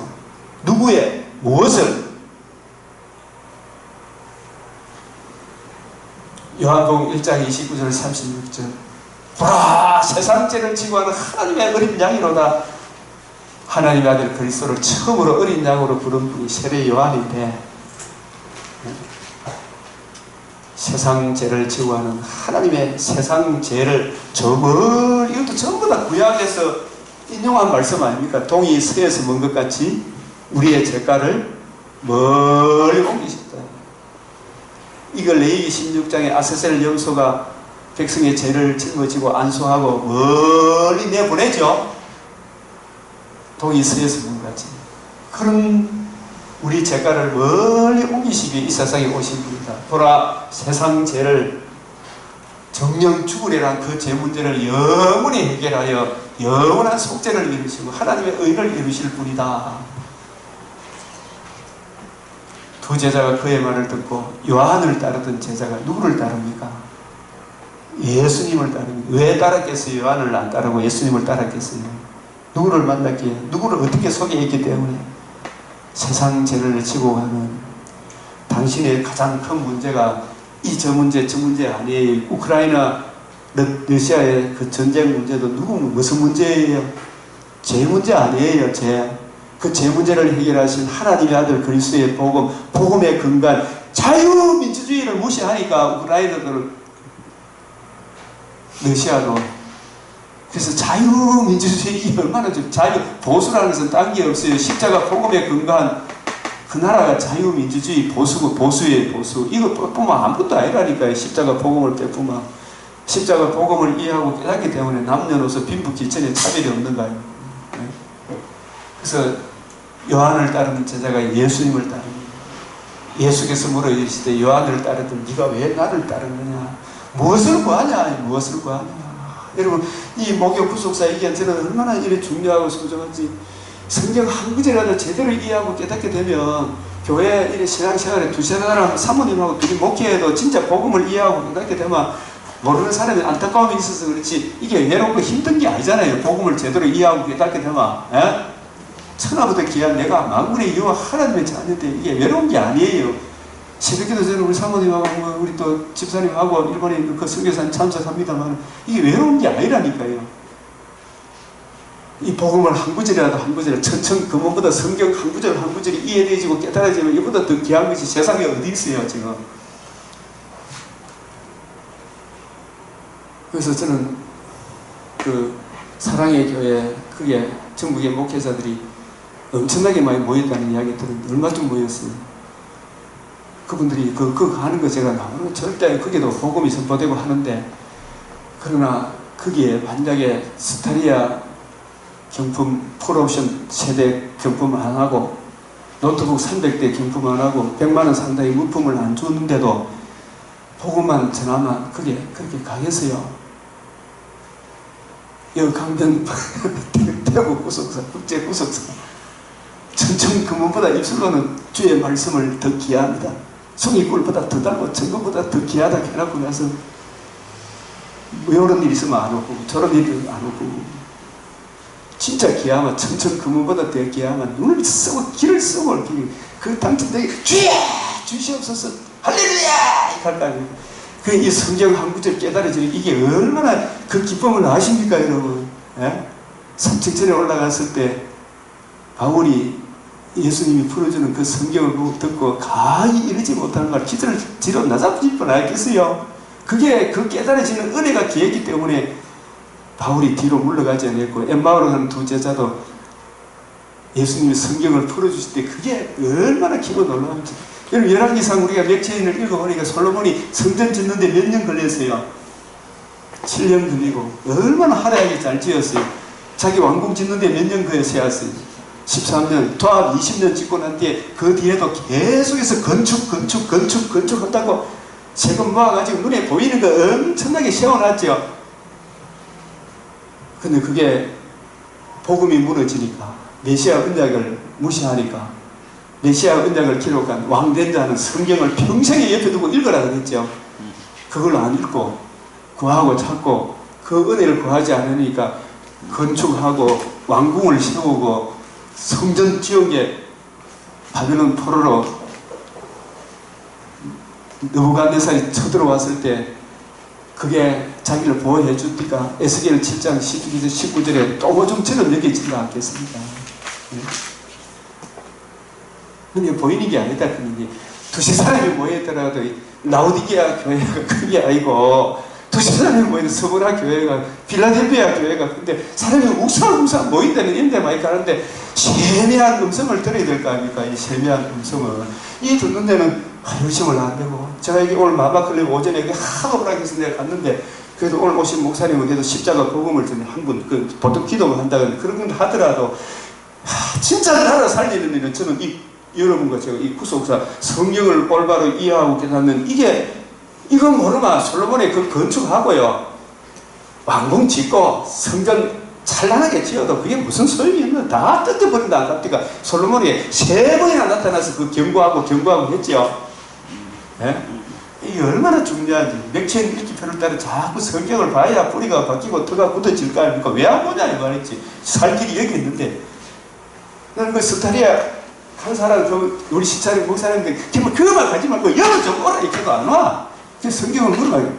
누구의 무엇을? 요한복음 1장 29절 36절 보라 세상 죄를 지고 하는 하나님의 어린 양이로다. 하나님의 아들 그리스도를 처음으로 어린 양으로 부른 분이 세례 요한인데, 세상 죄를 지고 하는 하나님의 세상 죄를 저 멀리, 이것도 전부 다 구약에서 인용한 말씀 아닙니까? 동이 서에서 먼 것 같이 우리의 죄가를 멀리 옮기셨다. 이걸 레위기 16장에 아세셀 염소가 백성의 죄를 짊어지고 안수하고 멀리 내보내죠. 동이 서에서 먼 것 같이. 그런 우리 죄가를 멀리 옮기시기 이 세상에 오신 분이다. 보라 세상 죄를 정령 죽으리란 그 죄 문제를 영원히 해결하여 영원한 속죄를 이루시고 하나님의 의를 이루실 분이다. 두 제자가 그의 말을 듣고 요한을 따르던 제자가 누구를 따릅니까? 예수님을 따릅니다. 왜 따랐겠어요? 요한을 안 따르고 예수님을 따랐겠어요? 누구를 만났기에, 누구를 어떻게 소개했기 때문에. 세상 죄를 지고 가는 당신의 가장 큰 문제가 저 문제 저 문제 아니에요. 우크라이나 러시아의 그 전쟁 문제도 무슨 문제예요? 죄 문제 아니에요. 그 죄 문제를 해결하신 하나님의 아들 그리스도의 복음의 근간, 자유민주주의를 무시하니까 우크라이나들, 러시아도. 그래서 자유민주주의, 얼마나 보수라는 것은 딴 게 없어요. 십자가 복음의 근간, 그 나라가 자유민주주의 보수의 보수. 이거 빼쁘면 아무것도 아니라니까요. 십자가 복음을 빼쁘면. 십자가 복음을 이해하고 깨닫기 때문에 남녀노소 빈부귀천에 차별이 없는 거예요. 그래서 요한을 따르는 제자가 예수님을 따릅니다. 예수께서 물어 이르시되 요한을 따르던 네가 왜 나를 따르느냐? 무엇을 구하냐? 무엇을 구하냐? 여러분, 이 목욕 구속사 이게 저는 얼마나 이래 중요하고 소중한지. 성경 한 구절이라도 제대로 이해하고 깨닫게 되면 교회 이래 신앙생활에 두세 사람 사모님하고 둘이 목회해도 진짜 복음을 이해하고 깨닫게 되면 모르는 사람이 안타까움이 있어서 그렇지 이게 외롭고 힘든 게 아니잖아요. 복음을 제대로 이해하고 깨닫게 되면. 천하보다 귀한 내가 만군의 여호와 하나님의 자녀인데 이게 외로운 게 아니에요. 새벽기도 전에 우리 사모님하고 우리 또 집사님하고 일본에 그 선교사님 참석합니다만 이게 외로운 게 아니라니까요. 이 복음을 한 구절이라도 한 구절, 그것보다 성경 한 구절 한 구절이 이해되지고 깨달아지면 이보다 더 귀한 것이 세상에 어디 있어요 지금. 그래서 저는 그 사랑의 교회, 그게 전국의 목회자들이 엄청나게 많이 모였다는 이야기 들었는데 얼마쯤 모였어요. 그분들이 그거 하는 거 제가 나오는 절대 거기도 복음이 선포되고 하는데, 그러나 거기에 만약에 스타리아 경품 풀옵션 세대 경품 안 하고 노트북 300대 경품 안 하고 100만원 상당의 물품을 안 주는데도 복음만 전하면 그게 그렇게 가겠어요. 여기 강변 대구 구속사, 국제 구속사 천천 금은보다 입술로는 주의 말씀을 더 귀합니다. 송이꿀보다 더 달고 정금보다 더 귀하다 해놓고 나서 뭐 이런 일 있으면 안 오고 저런 일이 안 오고, 진짜 귀하면 천천 금은보다 더 귀하면 눈을 쓰고 귀를 쓰고 그 당신들에게 주여 주시옵소서 할렐루야 할 거 아니에요. 이 성경 한 구절 깨달아지는 이게 얼마나 그 기쁨을 아십니까 여러분? 삼층천에 올라갔을 때 바울이 예수님이 풀어주는 그 성경을 듣고 가히 이르지 못하는 말 기절을 뒤로 나잡질 뻔하겠어요. 그게 그 깨달아지는 은혜가 기했기 때문에 바울이 뒤로 물러가지 않았고, 엠마오로 한 두 제자도 예수님이 성경을 풀어주실 때 그게 얼마나 기고 놀라운지. 여러분, 열왕기상 우리가 몇 체인을 읽어보니까 솔로몬이 성전 짓는데 몇 년 걸렸어요? 7년 걸리고 얼마나 화려하게 잘 지었어요. 자기 왕궁 짓는데 몇 년 그에 세웠어요? 13년, 도합 20년 짓고 난 뒤에 그 뒤에도 계속해서 건축한다고 세금 모아가지고 눈에 보이는 거 엄청나게 세워놨죠. 근데 그게 복음이 무너지니까, 메시아 언약을 무시하니까, 메시아 언약을 기록한 왕된 자는 성경을 평생에 옆에 두고 읽으라 그랬죠. 그걸 안 읽고 구하고 찾고 그 은혜를 구하지 않으니까 건축하고 왕궁을 세우고 성전 지옥에 바벨론 포로로 느부갓네살이 쳐들어왔을 때 그게 자기를 보호해 주니까 에스겔 7장 19절에 똥오줌처럼 여겨지지 않겠습니까? 근데 보이는 게 아니다. 두세 사람이 모여있더라도 라오디게아 교회가 그게 아니고 두세 사람이 모여있는 서브라 교회가 필라델피아 교회가, 근데 사람이 욱상욱상 모인다는 인데 많이 가는데 세미한 음성을 들어야 될 거 아닙니까? 이 세미한 음성을 이 듣는 데는 의심을 안 되고, 제가 여기 오늘 마바클립 오전에 하고라 해서 내가 갔는데 그래도 오늘 오신 목사님은 그래도 십자가 복음을 전에 한 분 보통 기도를 한다는 그런 건 하더라도 진짜 나라 살리는 일은 저는 여러분과 제가 이 구속사 성경을 올바로 이해하고 깨닫는 이건 모르면 솔로몬의 그 건축하고요, 왕궁 짓고 성전 찬란하게 지어도 그게 무슨 소용이 있는, 다 뜯어버린다. 아깝니까? 솔로몬이 3번이나 나타나서 그 경고하고 했지요. 예? 이게 얼마나 중요한지. 맥체인 읽기표를 따라 자꾸 성경을 봐야 뿌리가 바뀌고 터가 굳어질 거 아닙니까? 왜 안 보냐 이 말이지. 살 길이 여기 있는데. 나는 그 스타리아 강사랑 우리 시차리 목사님들 정말 그 말 하지 말고 영어 좀 오라 이렇게도 안 와. 그래서 성경을 물어봐요.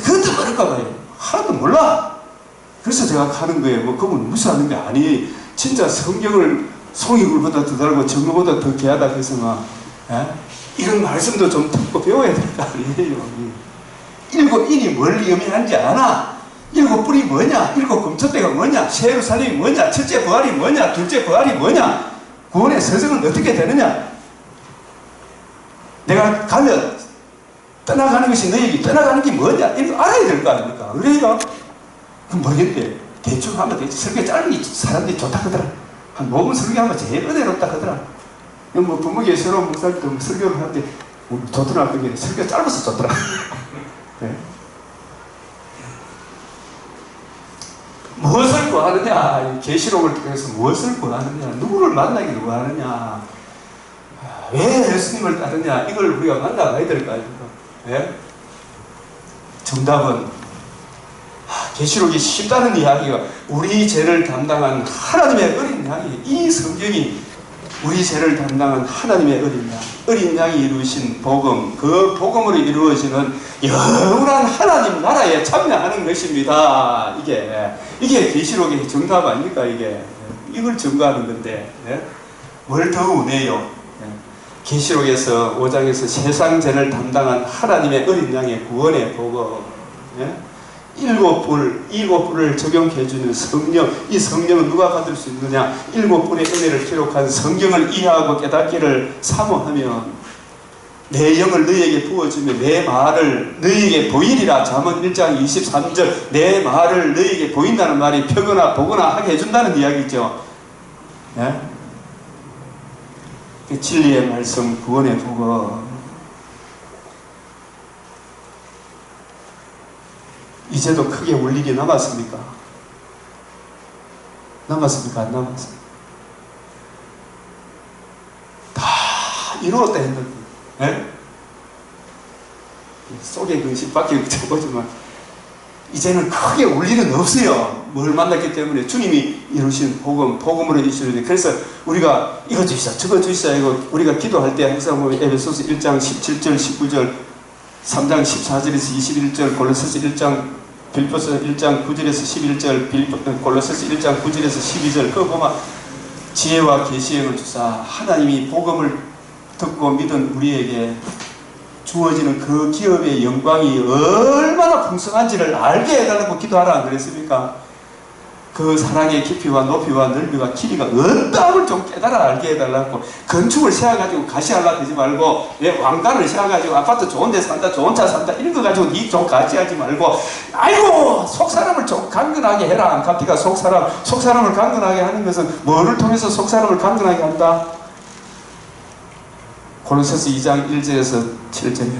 그것도 모를까 봐요. 하나도 몰라. 그래서 제가 가는 거예요. 뭐 그건 무시하는 게 아니. 진짜 성경을 송이굴보다 더 달고 정보보다 더 귀하다 해서 막 이런 말씀도 좀 듣고 배워야 될 거 아니에요. 7인이 뭘 의미하는지 아나? 7뿔이 뭐냐? 7금초대가 뭐냐? 새 예루살렘이 뭐냐? 첫째 부활이 뭐냐? 둘째 부활이 뭐냐? 구원의 서정은 어떻게 되느냐? 내가 가면 떠나가는 것이 너에게 떠나가는 게 뭐냐? 이거 알아야 될 거 아닙니까? 그래요? 그럼 모르겠대. 대충 하면 되지. 설교 짧은 사람들이 좋다 하더라. 한 5분 설교하면 제일 은혜롭다 하더라. 뭐 부모계 새로운 목사님도 설교를 하는데 좋더라. 그게 설교 짧아서 좋더라. 네. 무엇을 구하느냐? 계시록을 통해서 무엇을 구하느냐? 누구를 만나기 구하느냐? 왜 예수님을 따르냐? 이걸 우리가 만나봐야 될 거 아닙니까? 네? 정답은 계시록이 쉽다는 이야기가 우리 죄를 담당한 하나님의 어린 양이, 이 성경이 우리 죄를 담당한 하나님의 어린 양이 이루신 복음, 그 복음으로 이루어지는 영원한 하나님 나라에 참여하는 것입니다. 이게 계시록의 정답 아닙니까? 이걸 증거하는 건데 뭘 더 우네요. 계시록에서 5장에서 세상 죄를 담당한 하나님의 어린 양의 구원의 복음, 7뿔을 적용해주는 성령, 이 성령은 누가 받을 수 있느냐? 7뿔의 은혜를 기록한 성경을 이해하고 깨닫기를 사모하며 내 영을 너희에게 부어주며 내 말을 너희에게 보이리라. 잠언 1장 23절 내 말을 너희에게 보인다는 말이 펴거나 보거나 하게 해준다는 이야기죠. 진리의 말씀, 구원의 복음. 이제도 크게 울 일이 남았습니까? 남았습니까? 안 남았습니까? 다 이루었다 했는데, 속의 근심밖에 적어지만 이제는 크게 울 일은 없어요. 뭘 만났기 때문에 주님이 이루신 복음으로 이루시는데, 그래서 우리가 이거 주시자 저거 주시자 이거 우리가 기도할 때 항상 보면 에베소서 1장 17절 19절 3장 14절에서 21절 골로새서 1장 빌보서 1장 9절에서 11절 골로새서 1장 9절에서 12절 그거 보면 지혜와 계시형을 주사 하나님이 복음을 듣고 믿은 우리에게 주어지는 그 기업의 영광이 얼마나 풍성한지를 알게 해달라고 기도하라 안 그랬습니까? 그 사랑의 깊이와 높이와 넓이와 길이가 어떠함을 좀 깨달아 알게 해달라고. 건축을 세워가지고 가시하려고 하지 말고, 왕관을 세워가지고 아파트 좋은 데 산다, 좋은 차 산다 이런 거 가지고 니 좀 가지하지 말고, 아이고 속 사람을 좀 강건하게 해라. 안카피가 속 사람을 강건하게 하는 것은 뭐를 통해서 속 사람을 강건하게 한다? 골로새서 2장 1절에서 7절에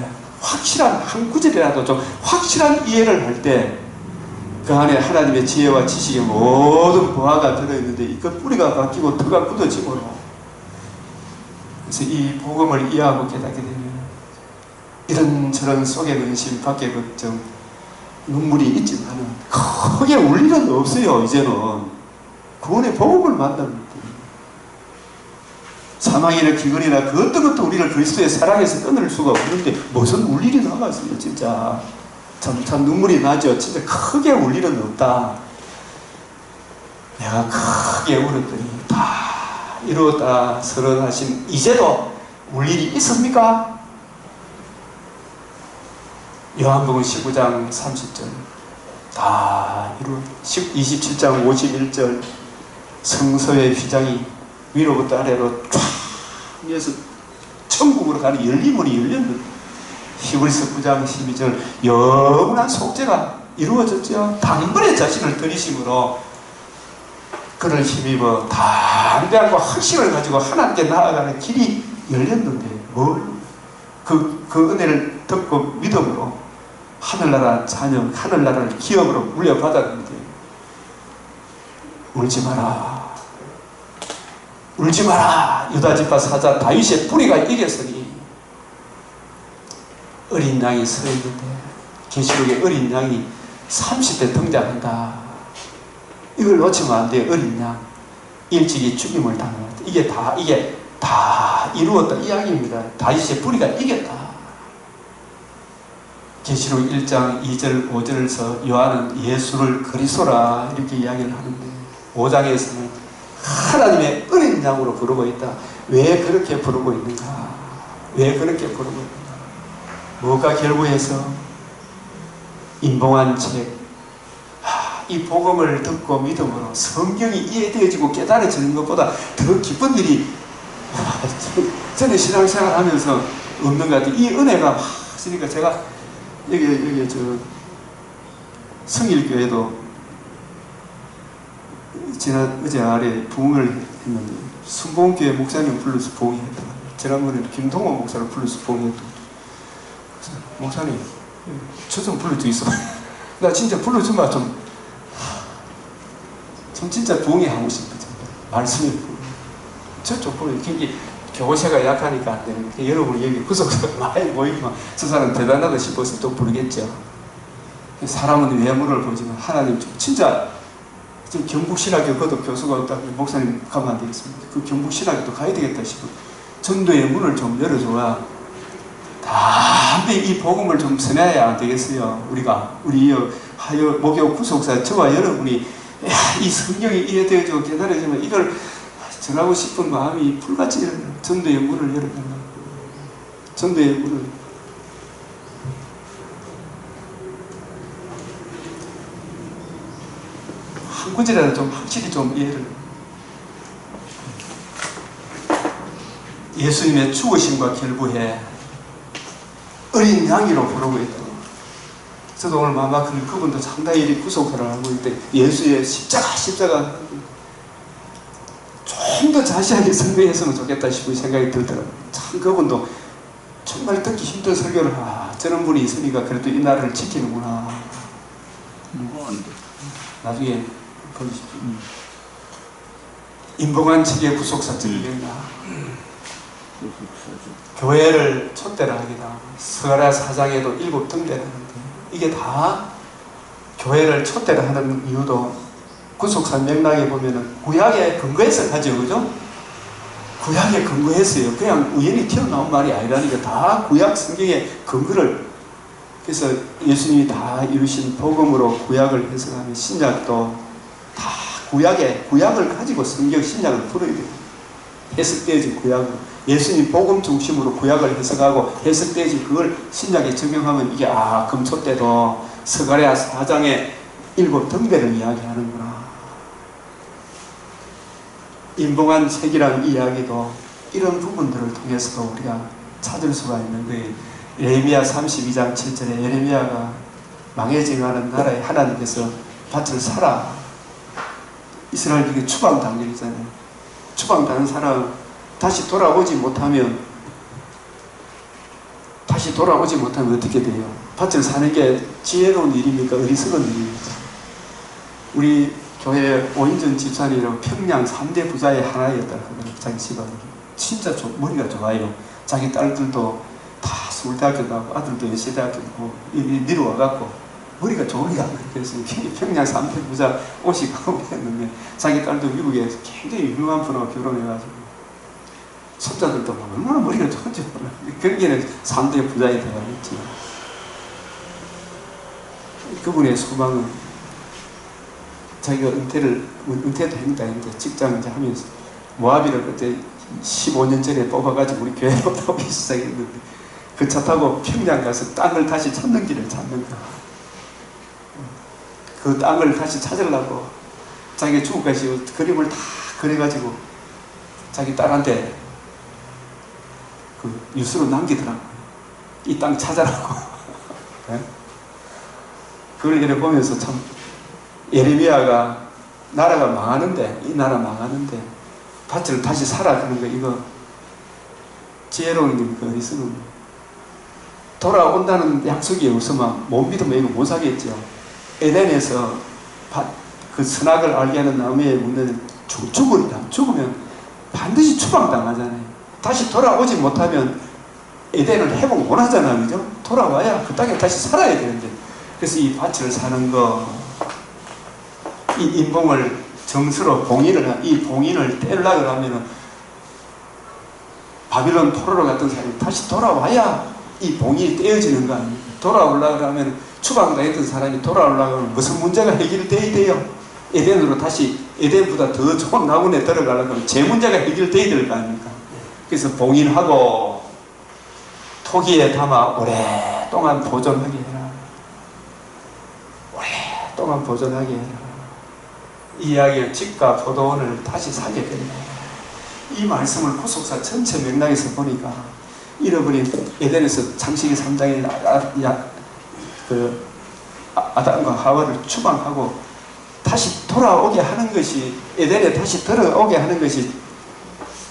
확실한 한 구절이라도 좀 확실한 이해를 할 때 그 안에 하나님의 지혜와 지식의 모든 보화가 들어있는데 그 뿌리가 바뀌고 터가 굳어지고, 그래서 이 복음을 이해하고 깨닫게 되면 이런저런 속의 근심, 밖의 걱정, 눈물이 있지만 크게 울 일은 없어요. 이제는 구원의 복음을 만납니다. 사망이나 기근이나 그 어떤 것도 우리를 그리스도의 사랑에서 끊을 수가 없는데 무슨 울 일이 남았어요. 진짜 참 눈물이 나죠. 진짜 크게 울 일은 없다. 내가 크게 울었더니 다 이루었다 선언하신 이제도 울 일이 있습니까? 요한복음 19장 30절 다 이루 27장 51절 성서의 휘장이 위로부터 아래로 쫙 위에서 천국으로 가는 열리문이 열렸는데 히브리서 9장 12절 영원한 속죄가 이루어졌죠. 단번에 자신을 들이심으로 그를 힘입어 담대함과 확신을 가지고 하나님께 나아가는 길이 열렸는데 그 은혜를 듣고 믿음으로 하늘나라 자녀, 하늘나라를 기업으로 물려받았는데 울지 마라. 울지 마라. 유다지파 사자 다윗의 뿌리가 이겼으니. 어린 양이 서 있는데 계시록에 어린 양이 30대 등장한다. 이걸 놓치면 안 돼요. 어린 양 일찍이 죽임을 당했다. 이게 다 이루었다 이야기입니다. 다윗의 뿌리가 이겼다. 계시록 1장 2절 5절에서 요한은 예수를 그리스도라 이렇게 이야기를 하는데 5장에서는 하나님의 어린 양으로 부르고 있다. 왜 그렇게 부르고 있는가? 왜 그렇게 부르고 있는가? 뭐가 결부해서 임봉한 책, 이 복음을 듣고 믿음으로 성경이 이해되어지고 깨달아지는 것보다 더 기쁜 일이 저는 신앙생활 하면서 없는 것 같아요. 이 은혜가 막 있으니까 제가 여기 성일교회도 어제 아래 부흥을 했는데 순복음교회 목사님 불러서 부흥했더라고요. 지난번에 김동원 목사를 불러서 부흥했더라고요. 목사님 저 좀 불러주이소. 나 진짜 불러주면 좀 진짜 부흥하고 싶거든. 말씀이 저쪽 불러. 이게 교세가 약하니까 안 되는 게 여러분 여기 구석구석 많이 모이면 저 사람 대단하다 싶어서 또 부르겠죠. 사람은 외모를 보지만 하나님 진짜 지금 경북신학교 거듭 교수가 없다고 목사님 가면 안 되겠습니다. 그 경북신학교도 가야 되겠다 싶어. 전도의 문을 좀 열어줘야 담대 이 복음을 좀 전해야 안 되겠어요. 우리 하여 목욕 구속사 저와 여러분이 이 성경이 이해되어지고 깨달아지면 이걸 전하고 싶은 마음이 불같이 일어나요. 전도의 문을 열어달라. 전도의 문을. 한 구절이라도 좀 확실히 좀 이해를. 예수님의 죽으심과 결부해 어린 양이로 부르고 있다. 저도 오늘 마마 그분도 상당히 구속사를 하고 있는데 예수의 십자가 좀 더 자세하게 설명했으면 좋겠다 싶은 생각이 들더라고요. 참 그분도 정말 듣기 힘든 설교를 저런 분이 있으니까 그래도 이 나라를 지키는구나. 나중에 보십시오. 임봉한 책의 구속사적이겠나. 교회를 촛대를 하기다. 스가랴 4장에도 7 등대를 하는데 이게 다 교회를 촛대를 하는 이유도 구속사 맥락에 보면은 구약에 근거해서 가죠. 그죠? 구약에 근거했어요. 그냥 우연히 튀어나온 말이 아니라니까 다 구약 성경의 근거를. 그래서 예수님이 다 이루신 복음으로 구약을 해석하면 신약도 다 구약을 가지고 성경 신약을 풀어야 돼요. 해석되어진 구약으로. 예수님 복음 중심으로 구약을 해석하고 해석되어진 그걸 신약에 적용하면 이게 금초 때도 스가랴 4장의 7 등대를 이야기하는구나. 임봉한 책이라는 이야기도 이런 부분들을 통해서도 우리가 찾을 수가 있는 거예요. 예레미야 32장 7절에 예레미야가 망해져가는 나라에 하나님께서 밭을 사라. 이스라엘 이게 추방당연이잖아요. 추방당한 사람 다시 돌아오지 못하면 어떻게 돼요? 밭을 사는 게 지혜로운 일입니까? 어리석은 일입니까? 우리 교회 오인전 집사님이라고 평양 3대 부자의 하나였다. 자기 집안이 진짜 머리가 좋아요. 자기 딸들도 다 서울대학교 가고 아들도 연세대학교 가고 내려와갖고 머리가 좋으니까 그래서 평양 3대 부자 옷이 가고 했는데 자기 딸도 미국에 굉장히 유명한 분하고 결혼해가지고 손자들도 얼마나 머리가 좋은지 몰라. 결국에는 3대 부자에 들어가겠지. 그분의 소망은 자기가 은퇴도 했다 했는데 직장 이제 하면서 모하비를 그때 15년 전에 뽑아가지고 우리 교회로 뽑기 시작했는데 그 차 타고 평양 가서 땅을 다시 찾는 길을 찾는 거야. 그 땅을 다시 찾으려고 자기가 죽을까지 그림을 다 그려가지고 자기 딸한테 그 뉴스로 남기더라고. 이 땅 찾아라고. 그걸 이렇게 보면서 참 예레미야가 나라가 망하는데 이 나라 망하는데 밭을 다시 사라 그런 거 이거 지혜로운 겁니까? 어리석은 거. 돌아온다는 약속이 없으면 못 믿으면 이거 못 사겠죠. 에덴에서 그 선악을 알게 하는 나무에 묻는 죽으면 반드시 추방당하잖아요. 다시 돌아오지 못하면 에덴을 회복 못 하잖아요. 그죠? 돌아와야 그 땅에 다시 살아야 되는데. 그래서 이 밭을 사는 거, 이 인봉을 정수로 이 봉인을 떼려고 하면은 바빌론 포로로 갔던 사람이 다시 돌아와야 이 봉인이 떼어지는 거 아닙니까? 돌아오려고 하면 추방당했던 사람이 돌아오려고 하면 무슨 문제가 해결돼야 돼요? 에덴으로 다시 에덴보다 더 좋은 나무에 들어가려고 하면 제 문제가 해결돼야 될 거 아닙니까? 그래서 봉인하고 토기에 담아 오랫동안 보존하게 해라. 오랫동안 보존하게 해라. 이 이야기를 집과 포도원을 다시 사게 된다. 이 말씀을 구속사 전체 맥락에서 보니까 잃어버린 에덴에서 창세기 3장에 아담과 하와를 추방하고 다시 돌아오게 하는 것이, 에덴에 다시 들어오게 하는 것이,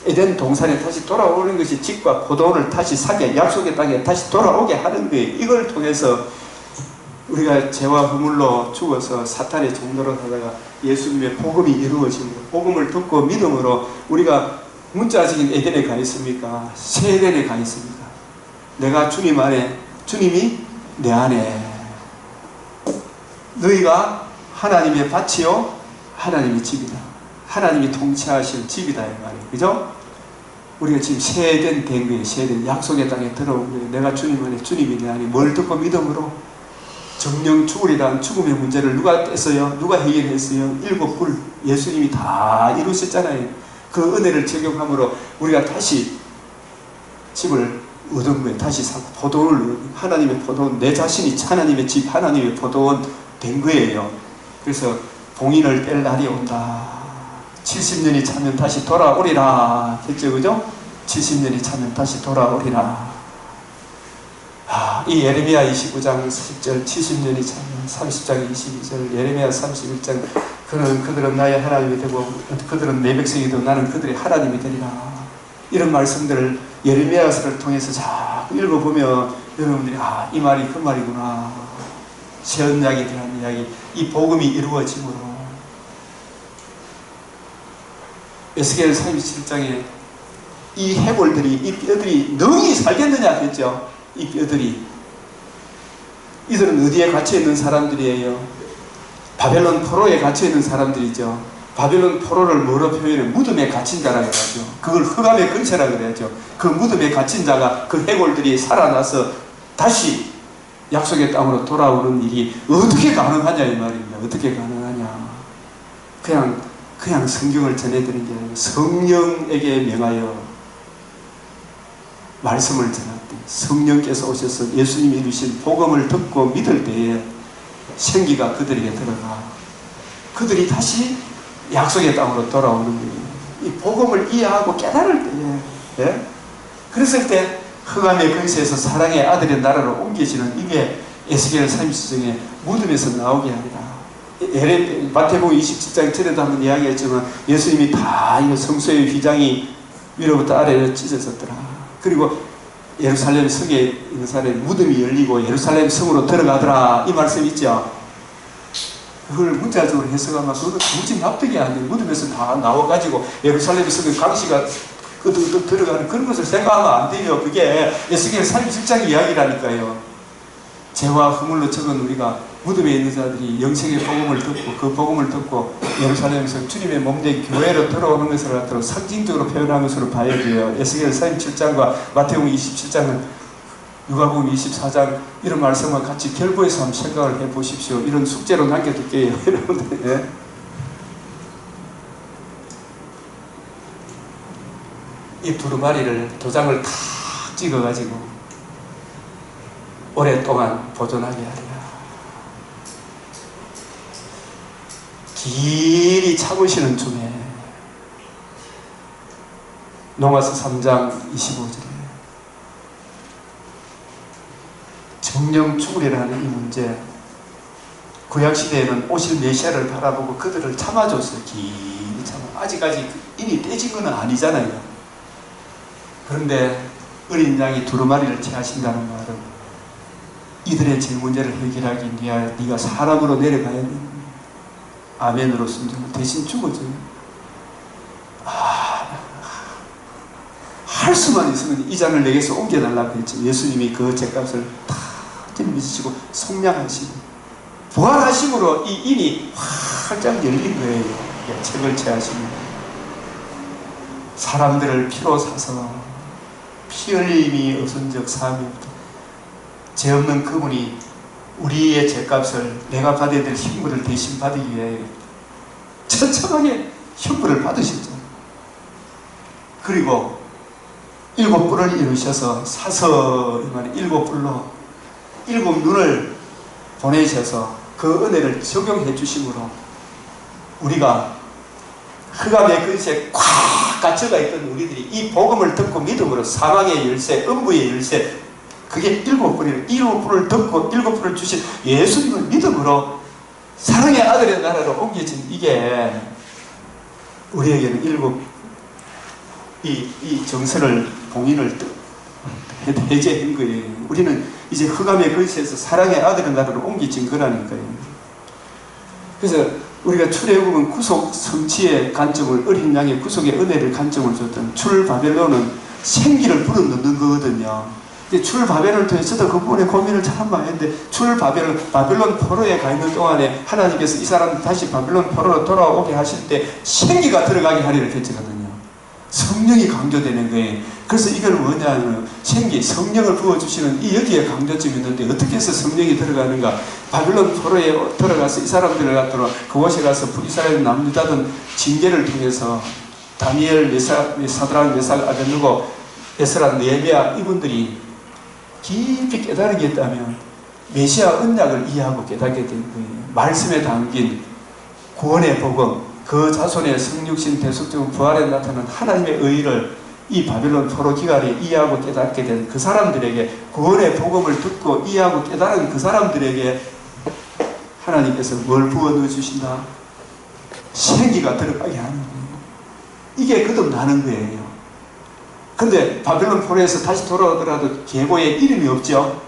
에덴 동산에 다시 돌아오는 것이 집과 포도원을 다시 사게, 약속의 땅에 다시 돌아오게 하는 거예요. 이걸 통해서 우리가 죄와 허물로 죽어서 사탄의 종노릇 하다가 예수님의 복음이 이루어진 것, 복음을 듣고 믿음으로 우리가 문자적인 에덴에 가 있습니까? 새 에덴에 가 있습니까? 내가 주님 안에, 주님이 내 안에, 너희가 하나님의 밭이요 하나님의 집이다. 하나님이 통치하실 집이다 이 말이에요. 그죠? 우리가 지금 새 에덴 된 거예요. 새 에덴 약속의 땅에 들어온 거예요. 내가 주님 안에, 주님이 내 안에, 뭘 듣고 믿음으로 정령 죽으리란 죽음의 문제를 누가 뗐어요? 누가 해결했어요? 7불 예수님이 다 이루셨잖아요. 그 은혜를 적용함으로 우리가 다시 집을 얻은 거예요. 다시 포도원을, 하나님의 포도원, 내 자신이 하나님의 집, 하나님의 포도원 된 거예요. 그래서 봉인을 뗄 날이 온다. 70년이 차면 다시 돌아오리라 했죠. 그죠? 70년이 차면 다시 돌아오리라. 이 예레미야 29장 10절, 70년이 차면 30장 22절, 예레미야 31장, 그들은 나의 하나님이 되고 그들은 내 백성이 되고 나는 그들의 하나님이 되리라. 이런 말씀들을 예레미야서를 통해서 자꾸 읽어보면 여러분들이 이 말이 그 말이구나. 새 언약에 대한 이야기, 이 복음이 이루어짐으로. 에스겔 37장에 이 해골들이, 이 뼈들이 능히 살겠느냐 했죠. 이 뼈들이. 이들은 어디에 갇혀있는 사람들이에요? 바벨론 포로에 갇혀있는 사람들이죠. 바벨론 포로를 뭐로 표현해? 무덤에 갇힌 자라고 하죠. 그걸 흑암의 근처라고 그래야죠. 그 무덤에 갇힌 자가, 그 해골들이 살아나서 다시 약속의 땅으로 돌아오는 일이 어떻게 가능하냐 이 말입니다. 어떻게 가능하냐. 그냥 성경을 전해드리는 게 아니라 성령에게 명하여 말씀을 전할 때 성령께서 오셔서 예수님이 이루신 복음을 듣고 믿을 때에 생기가 그들에게 들어가 그들이 다시 약속의 땅으로 돌아오는 거예요. 이 복음을 이해하고 깨달을 때에, 예? 그랬을 때 흑암의 근세에서 사랑의 아들의 나라로 옮겨지는 이게 에스겔 30장에 무덤에서 나오게 아니라 마태복음 27장 전에도 한번 이야기했지만 예수님이 다 이 성소의 휘장이 위로부터 아래로 찢어졌더라. 그리고 예루살렘 성에 있는 사람의 무덤이 열리고 예루살렘 성으로 들어가더라. 이 말씀 있죠. 그걸 문자적으로 해석하면 그것도 도무지 납득이 안 돼요. 무덤에서 다 나와가지고 예루살렘 성에 강시가 들어가는 그런 것을 생각하면 안 돼요. 그게 에스겔 37장 이야기라니까요. 죄와 허물로 적은 우리가 무덤에 있는 자들이 영생의 복음을 듣고 그 복음을 듣고 예루살렘에서 주님의 몸된 교회로 들어오는 것을 갖다가 상징적으로 표현한 것으로 봐야 돼요. 에스겔 37장과 마태복음 27장은 누가복음 24장 이런 말씀과 같이 결부해서 한번 생각을 해보십시오. 이런 숙제로 남겨둘게요. 여러분들. 예? 이 두루마리를 도장을 탁 찍어가지고 오랫동안 보존하게 하리라. 길이 참으시는 중에 로마서 3장 25절에 정령 죽으리라는 이 문제, 구약시대에는 오실 메시아를 바라보고 그들을 참아줬어요. 길이 참아. 아직까지 인이 떼진 건 아니잖아요. 그런데 어린 양이 두루마리를 채하신다는 말은 이들의 제 문제를 해결하기 위하여 네가 사람으로 내려가야 돼. 아멘으로 순종을 대신 죽어줘요. 할 수만 있으면 이 잔을 내게서 옮겨달라고 했지. 예수님이 그 죄값을 다 짊어지시고 속량하시고 부활하심으로 이 인이 활짝 열린 거예요. 책을 채하시면 사람들을 피로 사서 피 흘림이 없은 적 사함이 없다. 죄 없는 그분이 우리의 죄값을 내가 받아야 될 형벌을 대신 받기 위해 처참하게 형벌을 받으셨죠. 그리고 7뿔을 이루셔서 사서이만 7뿔로 7눈을 보내셔서 그 은혜를 적용해 주심으로 우리가 흑암의 근시에 꽉 갇혀가 있던 우리들이 이 복음을 듣고 믿음으로 사망의 열쇠, 음부의 열쇠, 그게 7뿔이에요. 7뿔을 듣고 7뿔을 주신 예수님을 믿음으로 사랑의 아들의 나라로 옮겨진 이게 우리에게는 이 정서를 봉인을 해제한 거예요. 우리는 이제 흑암의 근시에서 사랑의 아들의 나라로 옮겨진 거라니까요. 그래서 우리가 출애굽은 구속 성취의 관점을, 어린 양의 구속의 은혜를 관점을 줬던 출바벨론은 생기를 불어넣는 거거든요. 근데 출바벨론을 통해서도 그 부분에 고민을 참 많이 했는데, 바벨론 포로에 가 있는 동안에 하나님께서 이 사람 다시 바벨론 포로로 돌아오게 하실 때 생기가 들어가게 하리를 결정하거든요. 성령이 강조되는 거예요. 그래서 이걸 뭐냐면 생기, 성령을 부어주시는 이 여기에 강조점이 있는데 어떻게 해서 성령이 들어가는가? 바빌론 포로에 들어가서 이 사람들을 갖다가 그곳에 가서 이스라엘 남유다든 징계를 통해서 다니엘, 사드락, 메삭, 아벤느고, 에스라, 느헤미야 이분들이 깊이 깨달은 게 있다면 메시아 언약을 이해하고 깨닫게 된 거예요. 말씀에 담긴 구원의 복음, 그 자손의 성육신 대속적 부활에 나타난 하나님의 의를 이 바빌론 포로 기간에 이해하고 깨닫게 된 그 사람들에게, 구원의 복음을 듣고 이해하고 깨달은 그 사람들에게 하나님께서 뭘 부어 넣어 주신다? 생기가 들어가게 하는 거예요. 이게 거듭나는 거예요. 근데 바빌론 포로에서 다시 돌아오더라도 계보에 이름이 없죠.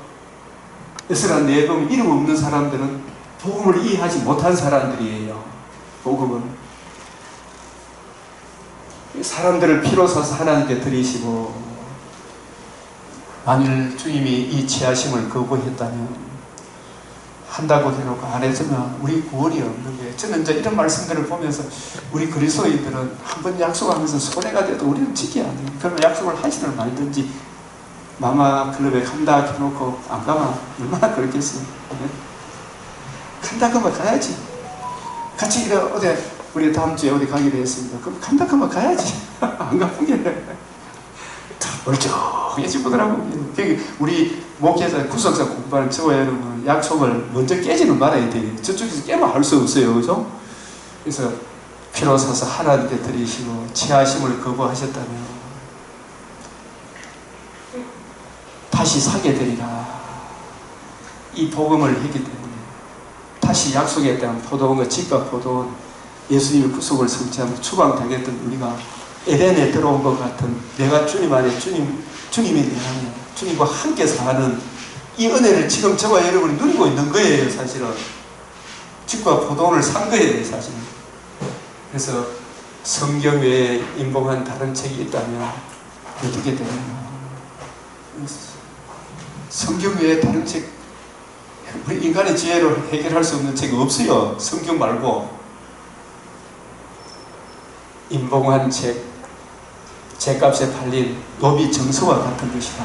에스라, 느헤미야 이름 없는 사람들은 복음을 이해하지 못한 사람들이에요. 복음을 사람들을 피로 사서 하나님께 드리시고, 만일 주님이 이 취하심을 거부했다면, 한다고 해놓고 안 해주면 우리 구원이 없는 거예요. 저는 이제 이런 말씀들을 보면서 우리 그리스도인들은 한번 약속하면서 손해가 돼도 우리는 지켜야 돼요. 그러면 약속을 하시든 말든지, 마마 클럽에 간다 해놓고 안 가면 얼마나 그렇겠어요. 네? 간다 그러면 가야지. 같이 어디 우리 다음 주에 어디 가기로 했습니다. 그럼 간다 하면 가야지. 안 가면 게 멀쩡해지더라고. 우리 목회자 구속사 공부하는 저와 여러분 약속을 먼저 깨지는 말아야 돼요. 저쪽에서 깨면 할 수 없어요. 그죠? 그래서 피로 사서 하나님께 드리시고 취하심을 거부하셨다면 다시 사게 되리라. 이 복음을 했기 때문에 다시 약속에 대한 포도원과 집과 포도원, 예수님의 구속을 성취하며 추방당했던 우리가 에덴에 들어온 것 같은, 내가 주님 안에 주님에 대한 주님과 함께 사는 이 은혜를 지금 저와 여러분이 누리고 있는 거예요. 사실은 집과 포도원을 산 거예요. 사실은. 그래서 성경 외에 인봉한 다른 책이 있다면 어떻게 되느냐? 성경 외에 다른 책, 우리 인간의 지혜로 해결할 수 없는 책이 없어요. 성경 말고. 인봉한 책, 책값에 팔린 노비 정서와 같은 것이다.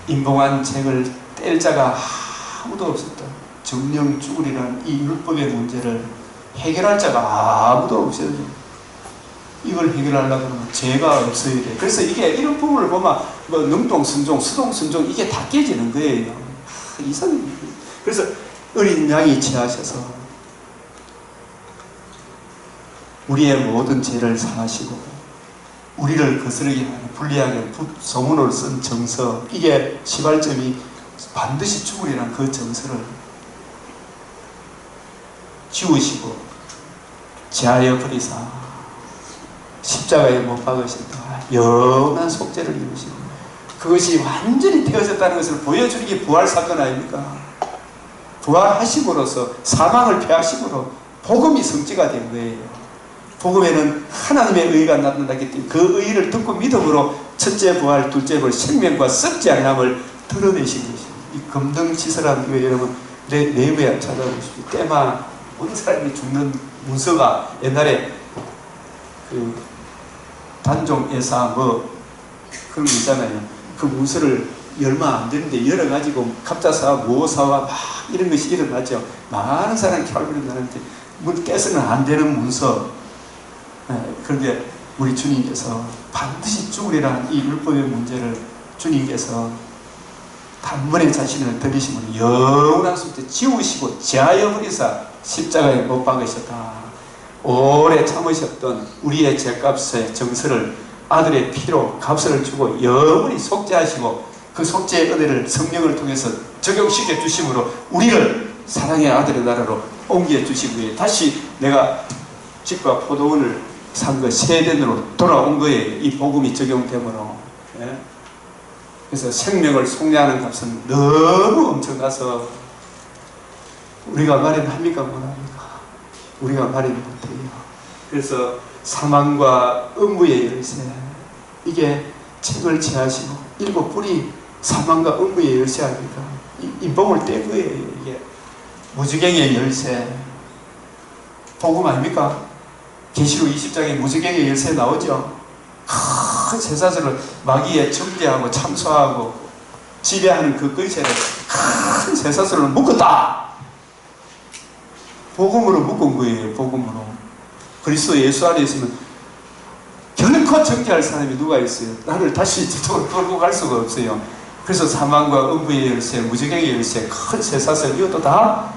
인봉한 책을 뗄 자가 아무도 없었다. 정령 죽으리라는 이 율법의 문제를 해결할 자가 아무도 없어요. 이걸 해결하려고 하면 죄가 없어야 돼. 그래서 이게 이런 부분을 보면 뭐 능동순종, 수동순종 이게 다 깨지는 거예요. 이상해. 그래서 어린 양이 취하셔서 우리의 모든 죄를 사하시고 우리를 거스르게 하는 불리하게 소문으로 쓴 정서, 이게 시발점이 반드시 죽으리라는 그 정서를 지우시고 제하여 버리사 십자가에 못 박으셨다. 영원한 속죄를 이루시고 그것이 완전히 되어졌다는 것을 보여주는 게 부활사건 아닙니까? 부활하심으로써 사망을 패하심으로 복음이 성취가 된 거예요. 복음에는 하나님의 의가 나타나기 때문에 그 의를 듣고 믿음으로 첫째 부활, 둘째 부활, 생명과 썩지 아니함을 드러내신 것입니다. 이 금등지설한 교회 여러분 네이버에 찾아보십시오. 때마 어느 사람이 죽는 문서가 옛날에 그 단종에사 뭐 그런 거 있잖아요. 그 문서를 얼마 안 되는데 열어가지고 갑자사와 모사와 막 이런 것이 일어나죠. 많은 사람이 결국은 나는데 깨서는 안 되는 문서. 그런데 우리 주님께서 반드시 죽으리라는 이 율법의 문제를 주님께서 단번에 자신을 들이심으로 영원한 숙제 지우시고 제하여버리사 십자가에 못 박으셨다. 오래 참으셨던 우리의 죄값의 정서를 아들의 피로 값을 주고 영원히 속죄하시고 그 속죄의 은혜를 성령을 통해서 적용시켜 주심으로 우리를 사랑의 아들의 나라로 옮겨 주시고 다시 내가 집과 포도원을 산 거 세대로 돌아온 거예요. 이 복음이 적용되므로. 예? 그래서 생명을 속량하는 값은 너무 엄청나서 우리가 마련합니까 못합니까? 우리가 마련 못해요. 그래서 사망과 음부의 열쇠, 이게 책을 취하시고 일곱 뿔이 사망과 음부의 열쇠 아닙니까? 인봉을 뗀 거예요. 이게 무지갱의 열쇠, 복음 아닙니까? 계시록 20장에 무지갱의 열쇠 나오죠. 큰 쇠사슬을 마귀에 정죄하고 참소하고 지배하는 그 근세를 큰 쇠사슬로 묶었다. 복음으로 묶은 거예요. 복음으로. 그리스도 예수 안에 있으면 결코 정죄할 사람이 누가 있어요? 나를 다시 저쪽으로 끌고 갈 수가 없어요. 그래서 사망과 음부의 열쇠, 무지갱의 열쇠, 큰 쇠사슬 이것도 다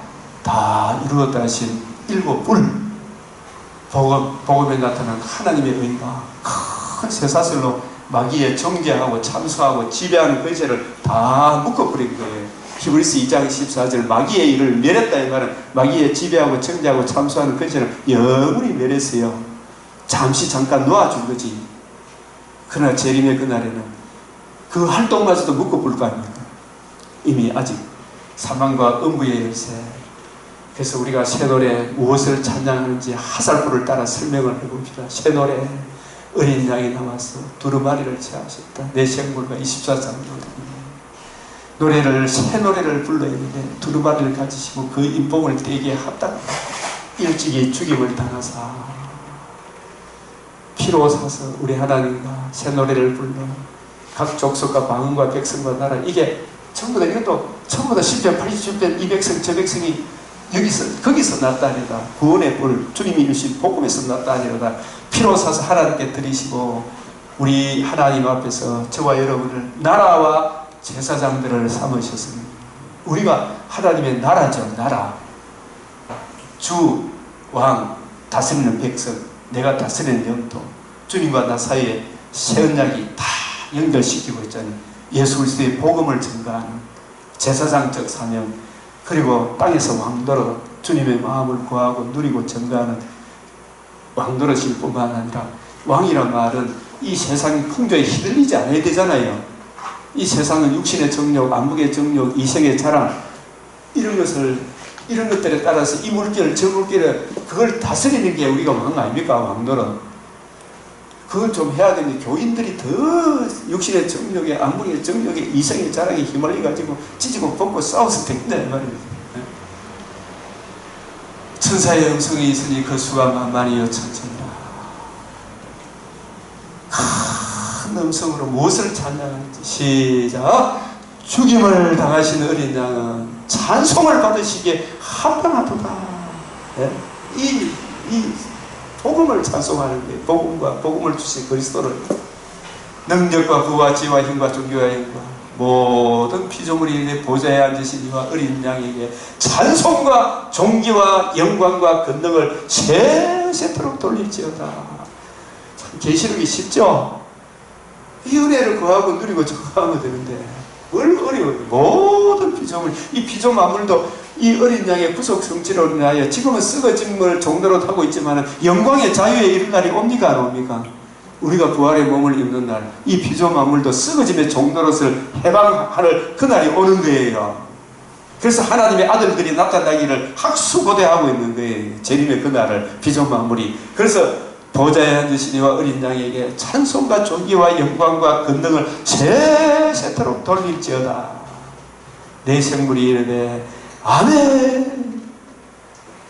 이루었다 하신 일곱 뿔. 복음에 나타난 하나님의 의가 큰 쇠사슬로 마귀에 정죄하고 참소하고 지배하는 그 죄를 다 묶어버린 거예요. 히브리서 2장 14절 마귀의 일을 멸했다 이 말은 마귀에 지배하고 정죄하고 참소하는 그 죄를 영원히 멸했어요. 잠깐 놓아준 거지. 그러나 재림의 그날에는 그 활동마저도 묶어볼 거 아닙니까? 이미 아직 사망과 음부의 열쇠. 그래서 우리가 새 노래 무엇을 찬양하는지 하살포를 따라 설명을 해봅시다. 새 노래 어린 양이 나와서 두루마리를 취하셨다. 내 생물과 24장 노래를 새 노래를 불러야 되는데 두루마리를 가지시고 그 인봉을 떼기에 합당하다. 일찍이 죽임을 당하사 피로 사서 우리 하나님과 새 노래를 불러 각 족속과 방언과 백성과 나라 이게 전부 다 이것도 전부 다 10편 80편 이 백성 저 백성이 거기서 났다 아니다. 구원의 뿔 주님이 주신 복음에서 났다 아니라 피로 사서 하나님께 드리시고 우리 하나님 앞에서 저와 여러분을 나라와 제사장들을 삼으셨습니다. 우리가 하나님의 나라죠. 나라. 주, 왕, 다스리는 백성, 내가 다스리는 영토, 주님과 나 사이에 새 언약이 다 연결시키고 있잖아요. 예수 그리스도의 복음을 전가하는 제사장적 사명, 그리고 땅에서 왕노릇 주님의 마음을 구하고 누리고 전가하는 왕노릇일 뿐만 아니라 왕이란 말은 이 세상의 풍조에 휘둘리지 않아야 되잖아요. 이 세상은 육신의 정욕, 안목의 정욕, 이생의 자랑 이런 것들에 따라서 이 물결, 저 물결을 그걸 다스리는 게 우리가 왕 아닙니까? 왕노릇. 그걸 좀 해야 되는데 교인들이 더 육신의 정욕에, 안목의 정욕에, 이생의 자랑에 휘말려가지고 찢고 벗고 싸워서 된다 이 말입니다. 천사의 음성이 있으니 그 수가 만만이여 천천이라. 큰 음성으로 무엇을 찬양하는지 시작. 죽임을 당하신 어린 양은 찬송을 받으시기에 합당하도다. 네? 이 복음을 찬송하는 게 복음과 복음을 주신 그리스도를 능력과 부와 지와 힘과 존귀와 영과 모든 피조물이 내 보좌에 앉으신 이와 어린 양에게 찬송과 존귀와 영광과 권능을 세세토록 돌릴지어다. 참 계시록이 쉽죠? 이 은혜를 구하고 누리고 적하면 되는데 뭘 어려워요. 모든 피조물, 이 피조 만물도 이 어린 양의 구속 성취로 인하여 지금은 썩어짐을 종로로 하고 있지만 영광의 자유에 이른 날이 옵니까 안 옵니까? 우리가 부활의 몸을 입는 날 이 피조 만물도 썩어짐의 종로롯을 해방하는 그날이 오는 거예요. 그래서 하나님의 아들들이 나타나기를 학수고대하고 있는 거예요. 재림의 그날을 비전 만물이. 그래서 보좌에 앉으신 이와 어린 양에게 찬송과 존귀와 영광과 권능을 세세토록 돌릴지어다. 내 생물이 이르되 아멘.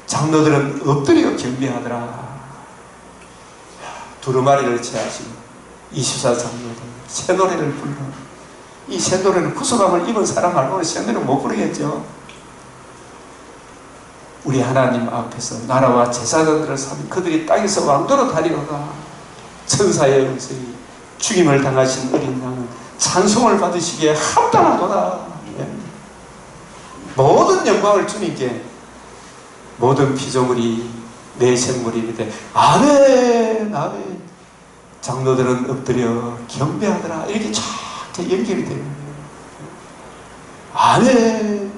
장로들은 엎드려 경배하더라. 두루마리를 취하시고 24장로들 새 노래를 불러. 이 새 노래는 구속함을 입은 사람 말고는 새 노래는 못 부르겠죠. 우리 하나님 앞에서 나라와 제사장들을 삼은 그들이 땅에서 왕도로 다리로다. 천사의 음성이 죽임을 당하신 어린 양은 찬송을 받으시기에 합당하도다. 모든 영광을 주님께, 모든 피조물이 내 생물이 이르되 아멘 아멘. 장로들은 엎드려 경배하더라. 이렇게 쫙 연결이 되는 거예요. 아멘.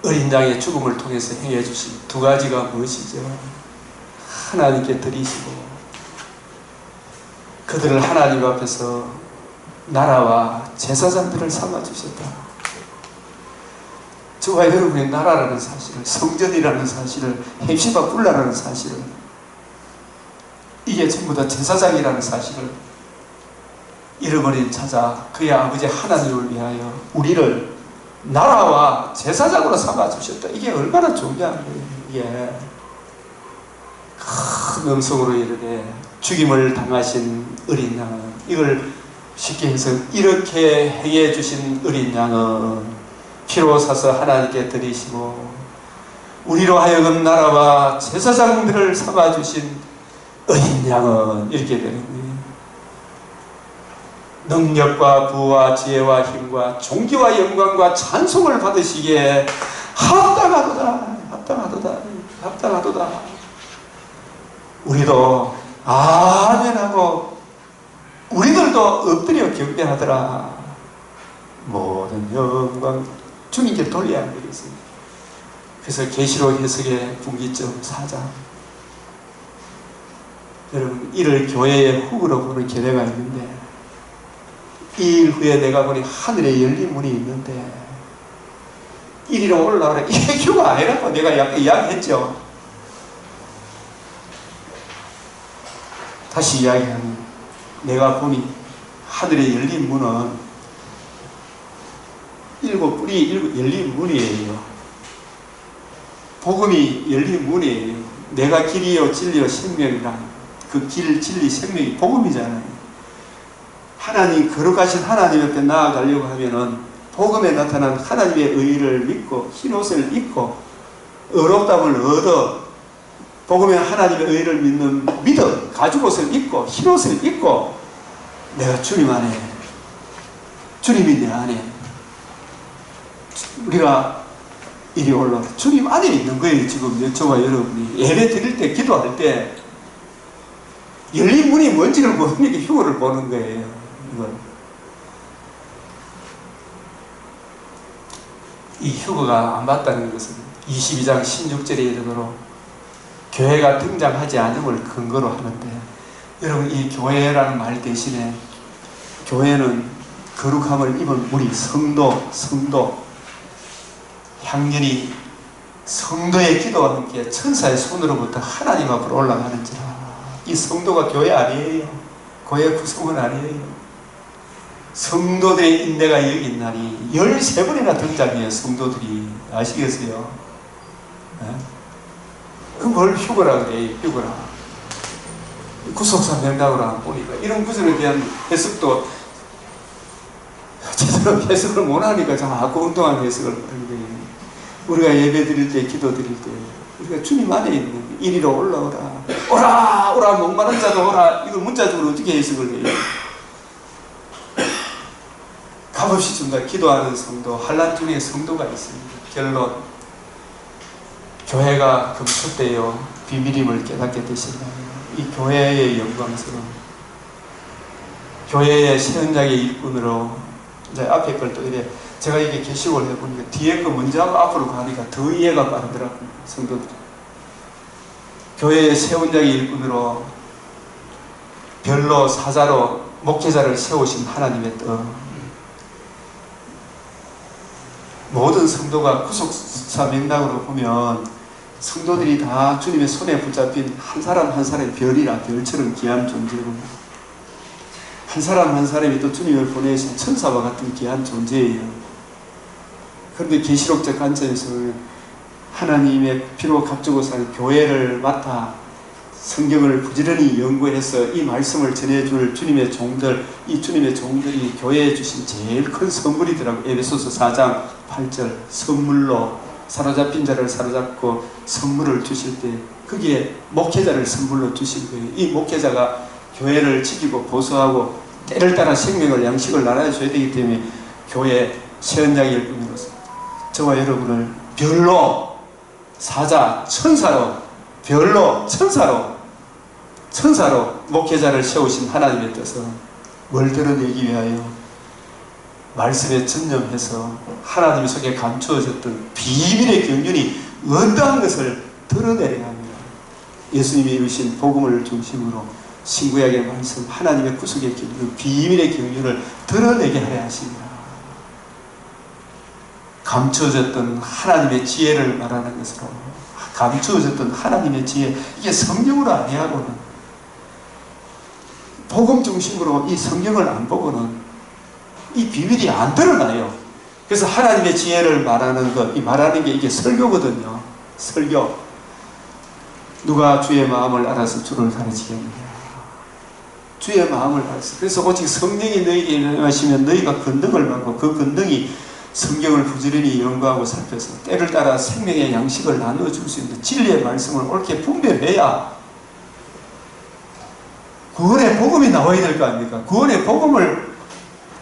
어린 양의 죽음을 통해서 행해 주신 두 가지가 무엇이죠? 하나님께 드리시고 그들을 하나님 앞에서 나라와 제사장들을 삼아 주셨다. 저와 여러분의 나라라는 사실을, 성전이라는 사실을, 햄시바 꿀라라는 사실을, 이게 전부 다 제사장이라는 사실을 잃어버린 자자 그의 아버지 하나님을 위하여 우리를 나라와 제사장으로 삼아주셨다. 이게 얼마나 존귀한 거예요. 이게 큰 음성으로 이르되 죽임을 당하신 어린 양은, 이걸 쉽게 해서 이렇게 행해 주신 어린 양은 피로 사서 하나님께 드리시고 우리로 하여금 나라와 제사장들을 삼아주신 어린 양은 이렇게 되는 거예요. 능력과 부와 지혜와 힘과 존귀와 영광과 찬송을 받으시기에 합당하도다. 합당하도다. 합당하도다. 우리도 아멘하고 우리들도 엎드려 경배하더라. 모든 영광 주님께 돌려야 하겠습니다. 그래서 계시록 해석의 분기점 4장, 여러분 이를 교회의 훅으로 보는 계례가 있는데, 이 일 후에 내가 보니 하늘에 열린 문이 있는데 이리로 올라오라. 이게 휴가 아니라고 내가 약간 이야기했죠. 다시 이야기하면, 내가 보니 하늘에 열린 문은 일곱 뿔이 열린 문이에요. 복음이 열린 문이에요. 내가 길이요 진리요 생명이라. 그 길, 진리, 생명이 복음이잖아요. 하나님, 거룩하신 하나님 앞에 나아가려고 하면은 복음에 나타난 하나님의 의를 믿고 흰옷을 입고 의롭다함을 얻어 복음에 하나님의 의를 믿는 믿음, 가죽옷을 입고 흰옷을 입고 내가 주님 안에, 주님이 내 안에, 우리가 이리 올라 주님 안에 있는 거예요. 지금 저와 여러분이 예배 드릴 때, 기도할 때 열린 문이 뭔지를 모르는 게 휴거를 보는 거예요. 이건. 이 휴거가 안 맞다는 것은 22장 16절에 이르도록 교회가 등장하지 않음을 근거로 하는데, 여러분 이 교회라는 말 대신에 교회는 거룩함을 입은 우리 성도 향연이 성도의 기도와 함께 천사의 손으로부터 하나님 앞으로 올라가는지라. 이 성도가 교회 아니에요. 교회 구성은 아니에요. 성도들의 인내가 여기 있나니 13번이나 등장해요. 성도들이. 아시겠어요? 네? 그 뭘 휴거라 그래. 휴거라. 구속사 명당으로 안 보니까 이런 구절에 대한 해석도 제대로 해석을 못하니까 자꾸 엉뚱한 해석을 하는 거예요. 우리가 예배 드릴 때, 기도 드릴 때 우리가 주님 안에 있는 이리로 올라오라. 오라! 오라! 목마른 자도 오라! 이걸 문자적으로 어떻게 해석을 해요? 값없이 준다. 기도하는 성도, 환난 중에 성도가 있습니다. 결론, 교회가 금속되어 비밀임을 깨닫게 되신다면 이 교회의 영광스러운, 교회의 새 언약의 일꾼으로, 이제 앞에 걸 또 이래 제가 이게 게시록을 해보니까 뒤에 거 먼저 하고 앞으로 가니까 더 이해가 빠르더라고요. 성도들이 교회의 새 언약의 일꾼으로 별로 사자로 목회자를 세우신 하나님의 뜻, 모든 성도가 구속사 맥락으로 보면 성도들이 다 주님의 손에 붙잡힌 한 사람 한 사람의 별이라 별처럼 귀한 존재고, 한 사람 한 사람이 또 주님을 보내신 천사와 같은 귀한 존재예요. 그런데 계시록적 관점에서는 하나님의 피로 값주고 산 교회를 맡아 성경을 부지런히 연구해서 이 말씀을 전해줄 주님의 종들, 이 주님의 종들이 교회에 주신 제일 큰 선물이더라고요. 에베소서 4장 8절 선물로 사로잡힌 자를 사로잡고 선물을 주실 때 거기에 목회자를 선물로 주신 거예요. 이 목회자가 교회를 지키고 보수하고 때를 따라 생명을 양식을 나눠줘야 되기 때문에 교회 세언장의 일꾼으로서 저와 여러분을 별로 사자 천사로 별로 천사로 목회자를 세우신 하나님의 뜻은 뭘 드러내기 위하여 말씀에 전념해서 하나님 속에 감추어졌던 비밀의 경륜이 어떠한 것을 드러내야 합니다. 예수님이 이루신 복음을 중심으로 신구약의 말씀 하나님의 구속의 경륜 비밀의 경륜을 드러내게 하려 하십니다. 감추어졌던 하나님의 지혜를 말하는 것으로 감추어졌던 하나님의 지혜 이게 성경으로 아니하고는 복음 중심으로 이 성경을 안 보고는 이 비밀이 안 드러나요. 그래서 하나님의 지혜를 말하는 것, 이 말하는 게 이게 설교거든요. 설교. 누가 주의 마음을 알아서 주를 가르치겠느냐. 주의 마음을 알아서. 그래서 오직 성령이 너희에게 임하시면 너희가 권능을 받고 그 권능이 성경을 부지런히 연구하고 살펴서 때를 따라 생명의 양식을 나누어 줄 수 있는 진리의 말씀을 옳게 분별해야 구원의 복음이 나와야 될 거 아닙니까? 구원의 복음을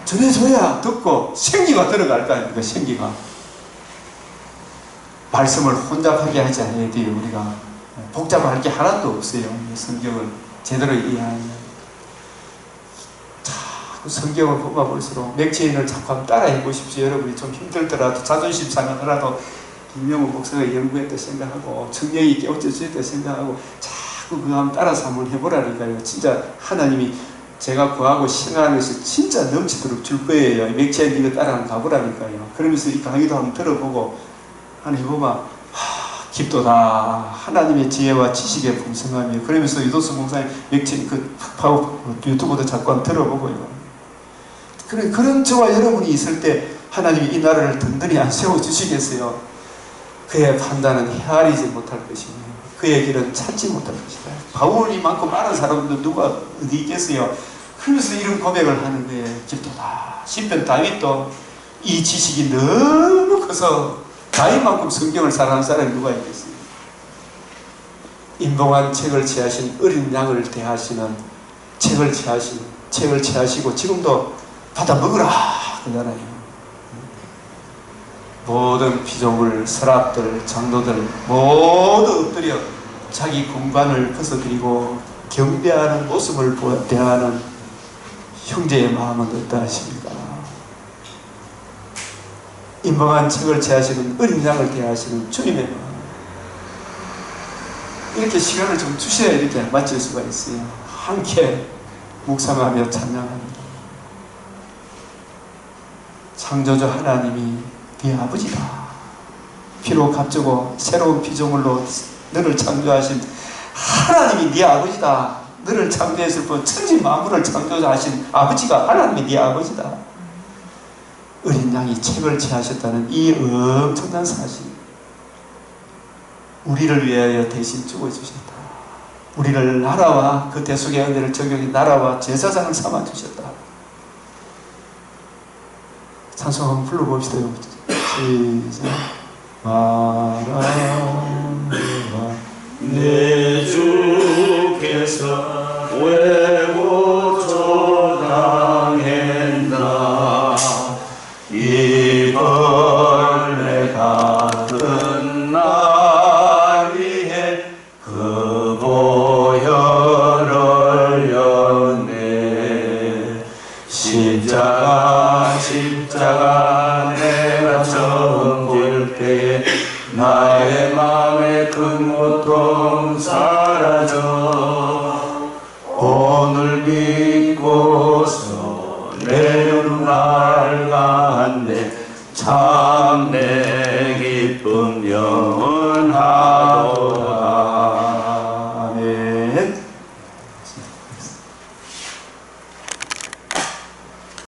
전해줘야 듣고 생기가 들어갈 거 아닙니까? 생기가. 말씀을 혼잡하게 하지 않아야 돼요. 우리가 복잡할 게 하나도 없어요. 성경을 제대로 이해하면. 자꾸 성경을 보면 볼수록 맥체인을 자꾸 한번 따라해 보십시오. 여러분이 좀 힘들더라도 자존심 상하더라도 김명우 목사가 연구했다 생각하고 청령이 깨우쳐주셨다 생각하고 자꾸 그거 한번 따라서 한번 해보라니까요. 진짜 하나님이 제가 구하고 신앙하는 것이 진짜 넘치도록 줄 거예요. 맥체인 이거 따라 한번 가보라니까요. 그러면서 이 강의도 한번 들어보고 하나님 보면 깊도다. 하나님의 지혜와 지식의 풍성함이에요. 그러면서 유도수 목사님 맥체인 그 유튜브도 자꾸 한번 들어보고요. 그런 저와 여러분이 있을 때 하나님이 이 나라를 든든히 안 세워주시겠어요? 그의 판단은 헤아리지 못할 것이며 그의 길은 찾지 못할 것이다. 바울이만큼 많은 사람들 누가 어디 있겠어요? 그래서 이런 고백을 하는 거예요. 깊도다. 시편 다윗도 이 지식이 너무 커서 다윗만큼 성경을 사랑하는 사람이 누가 있겠어요? 인봉한 책을 취하신 어린 양을 대하시는 책을 취하시고 지금도 받아 먹으라 그러잖아요. 모든 피조물, 서랍들, 장로들 모두 엎드려 자기 공간을 벗어드리고 경배하는 모습을 대하는 형제의 마음은 어떠하십니까? 인봉한 책을 취하시는 어린 양을 대하시는 주님의 마음. 이렇게 시간을 좀 주셔야 이렇게 맞출 수가 있어요. 함께 묵상하며 찬양합니다. 창조주 하나님이 네 아버지다. 피로 값주고 새로운 피조물로 너를 창조하신 하나님이 네 아버지다. 너를 창조했을 뿐 천지 만물을 창조하신 아버지가 하나님이 네 아버지다. 어린 양이 책을 취하셨다는 이 엄청난 사실, 우리를 위하여 대신 죽어주셨다. 우리를 나라와 그 대속의 은혜를 적용해 나라와 제사장을 삼아주셨다. 찬송 한번 불러봅시다. 시작. 말하노라 내 주께서 왜고초 당했나 이 벌레 같은 날 위해 그 보혈을 흘렸네. 십자가 내가 처음 질 때에 나의 마음에 큰 고통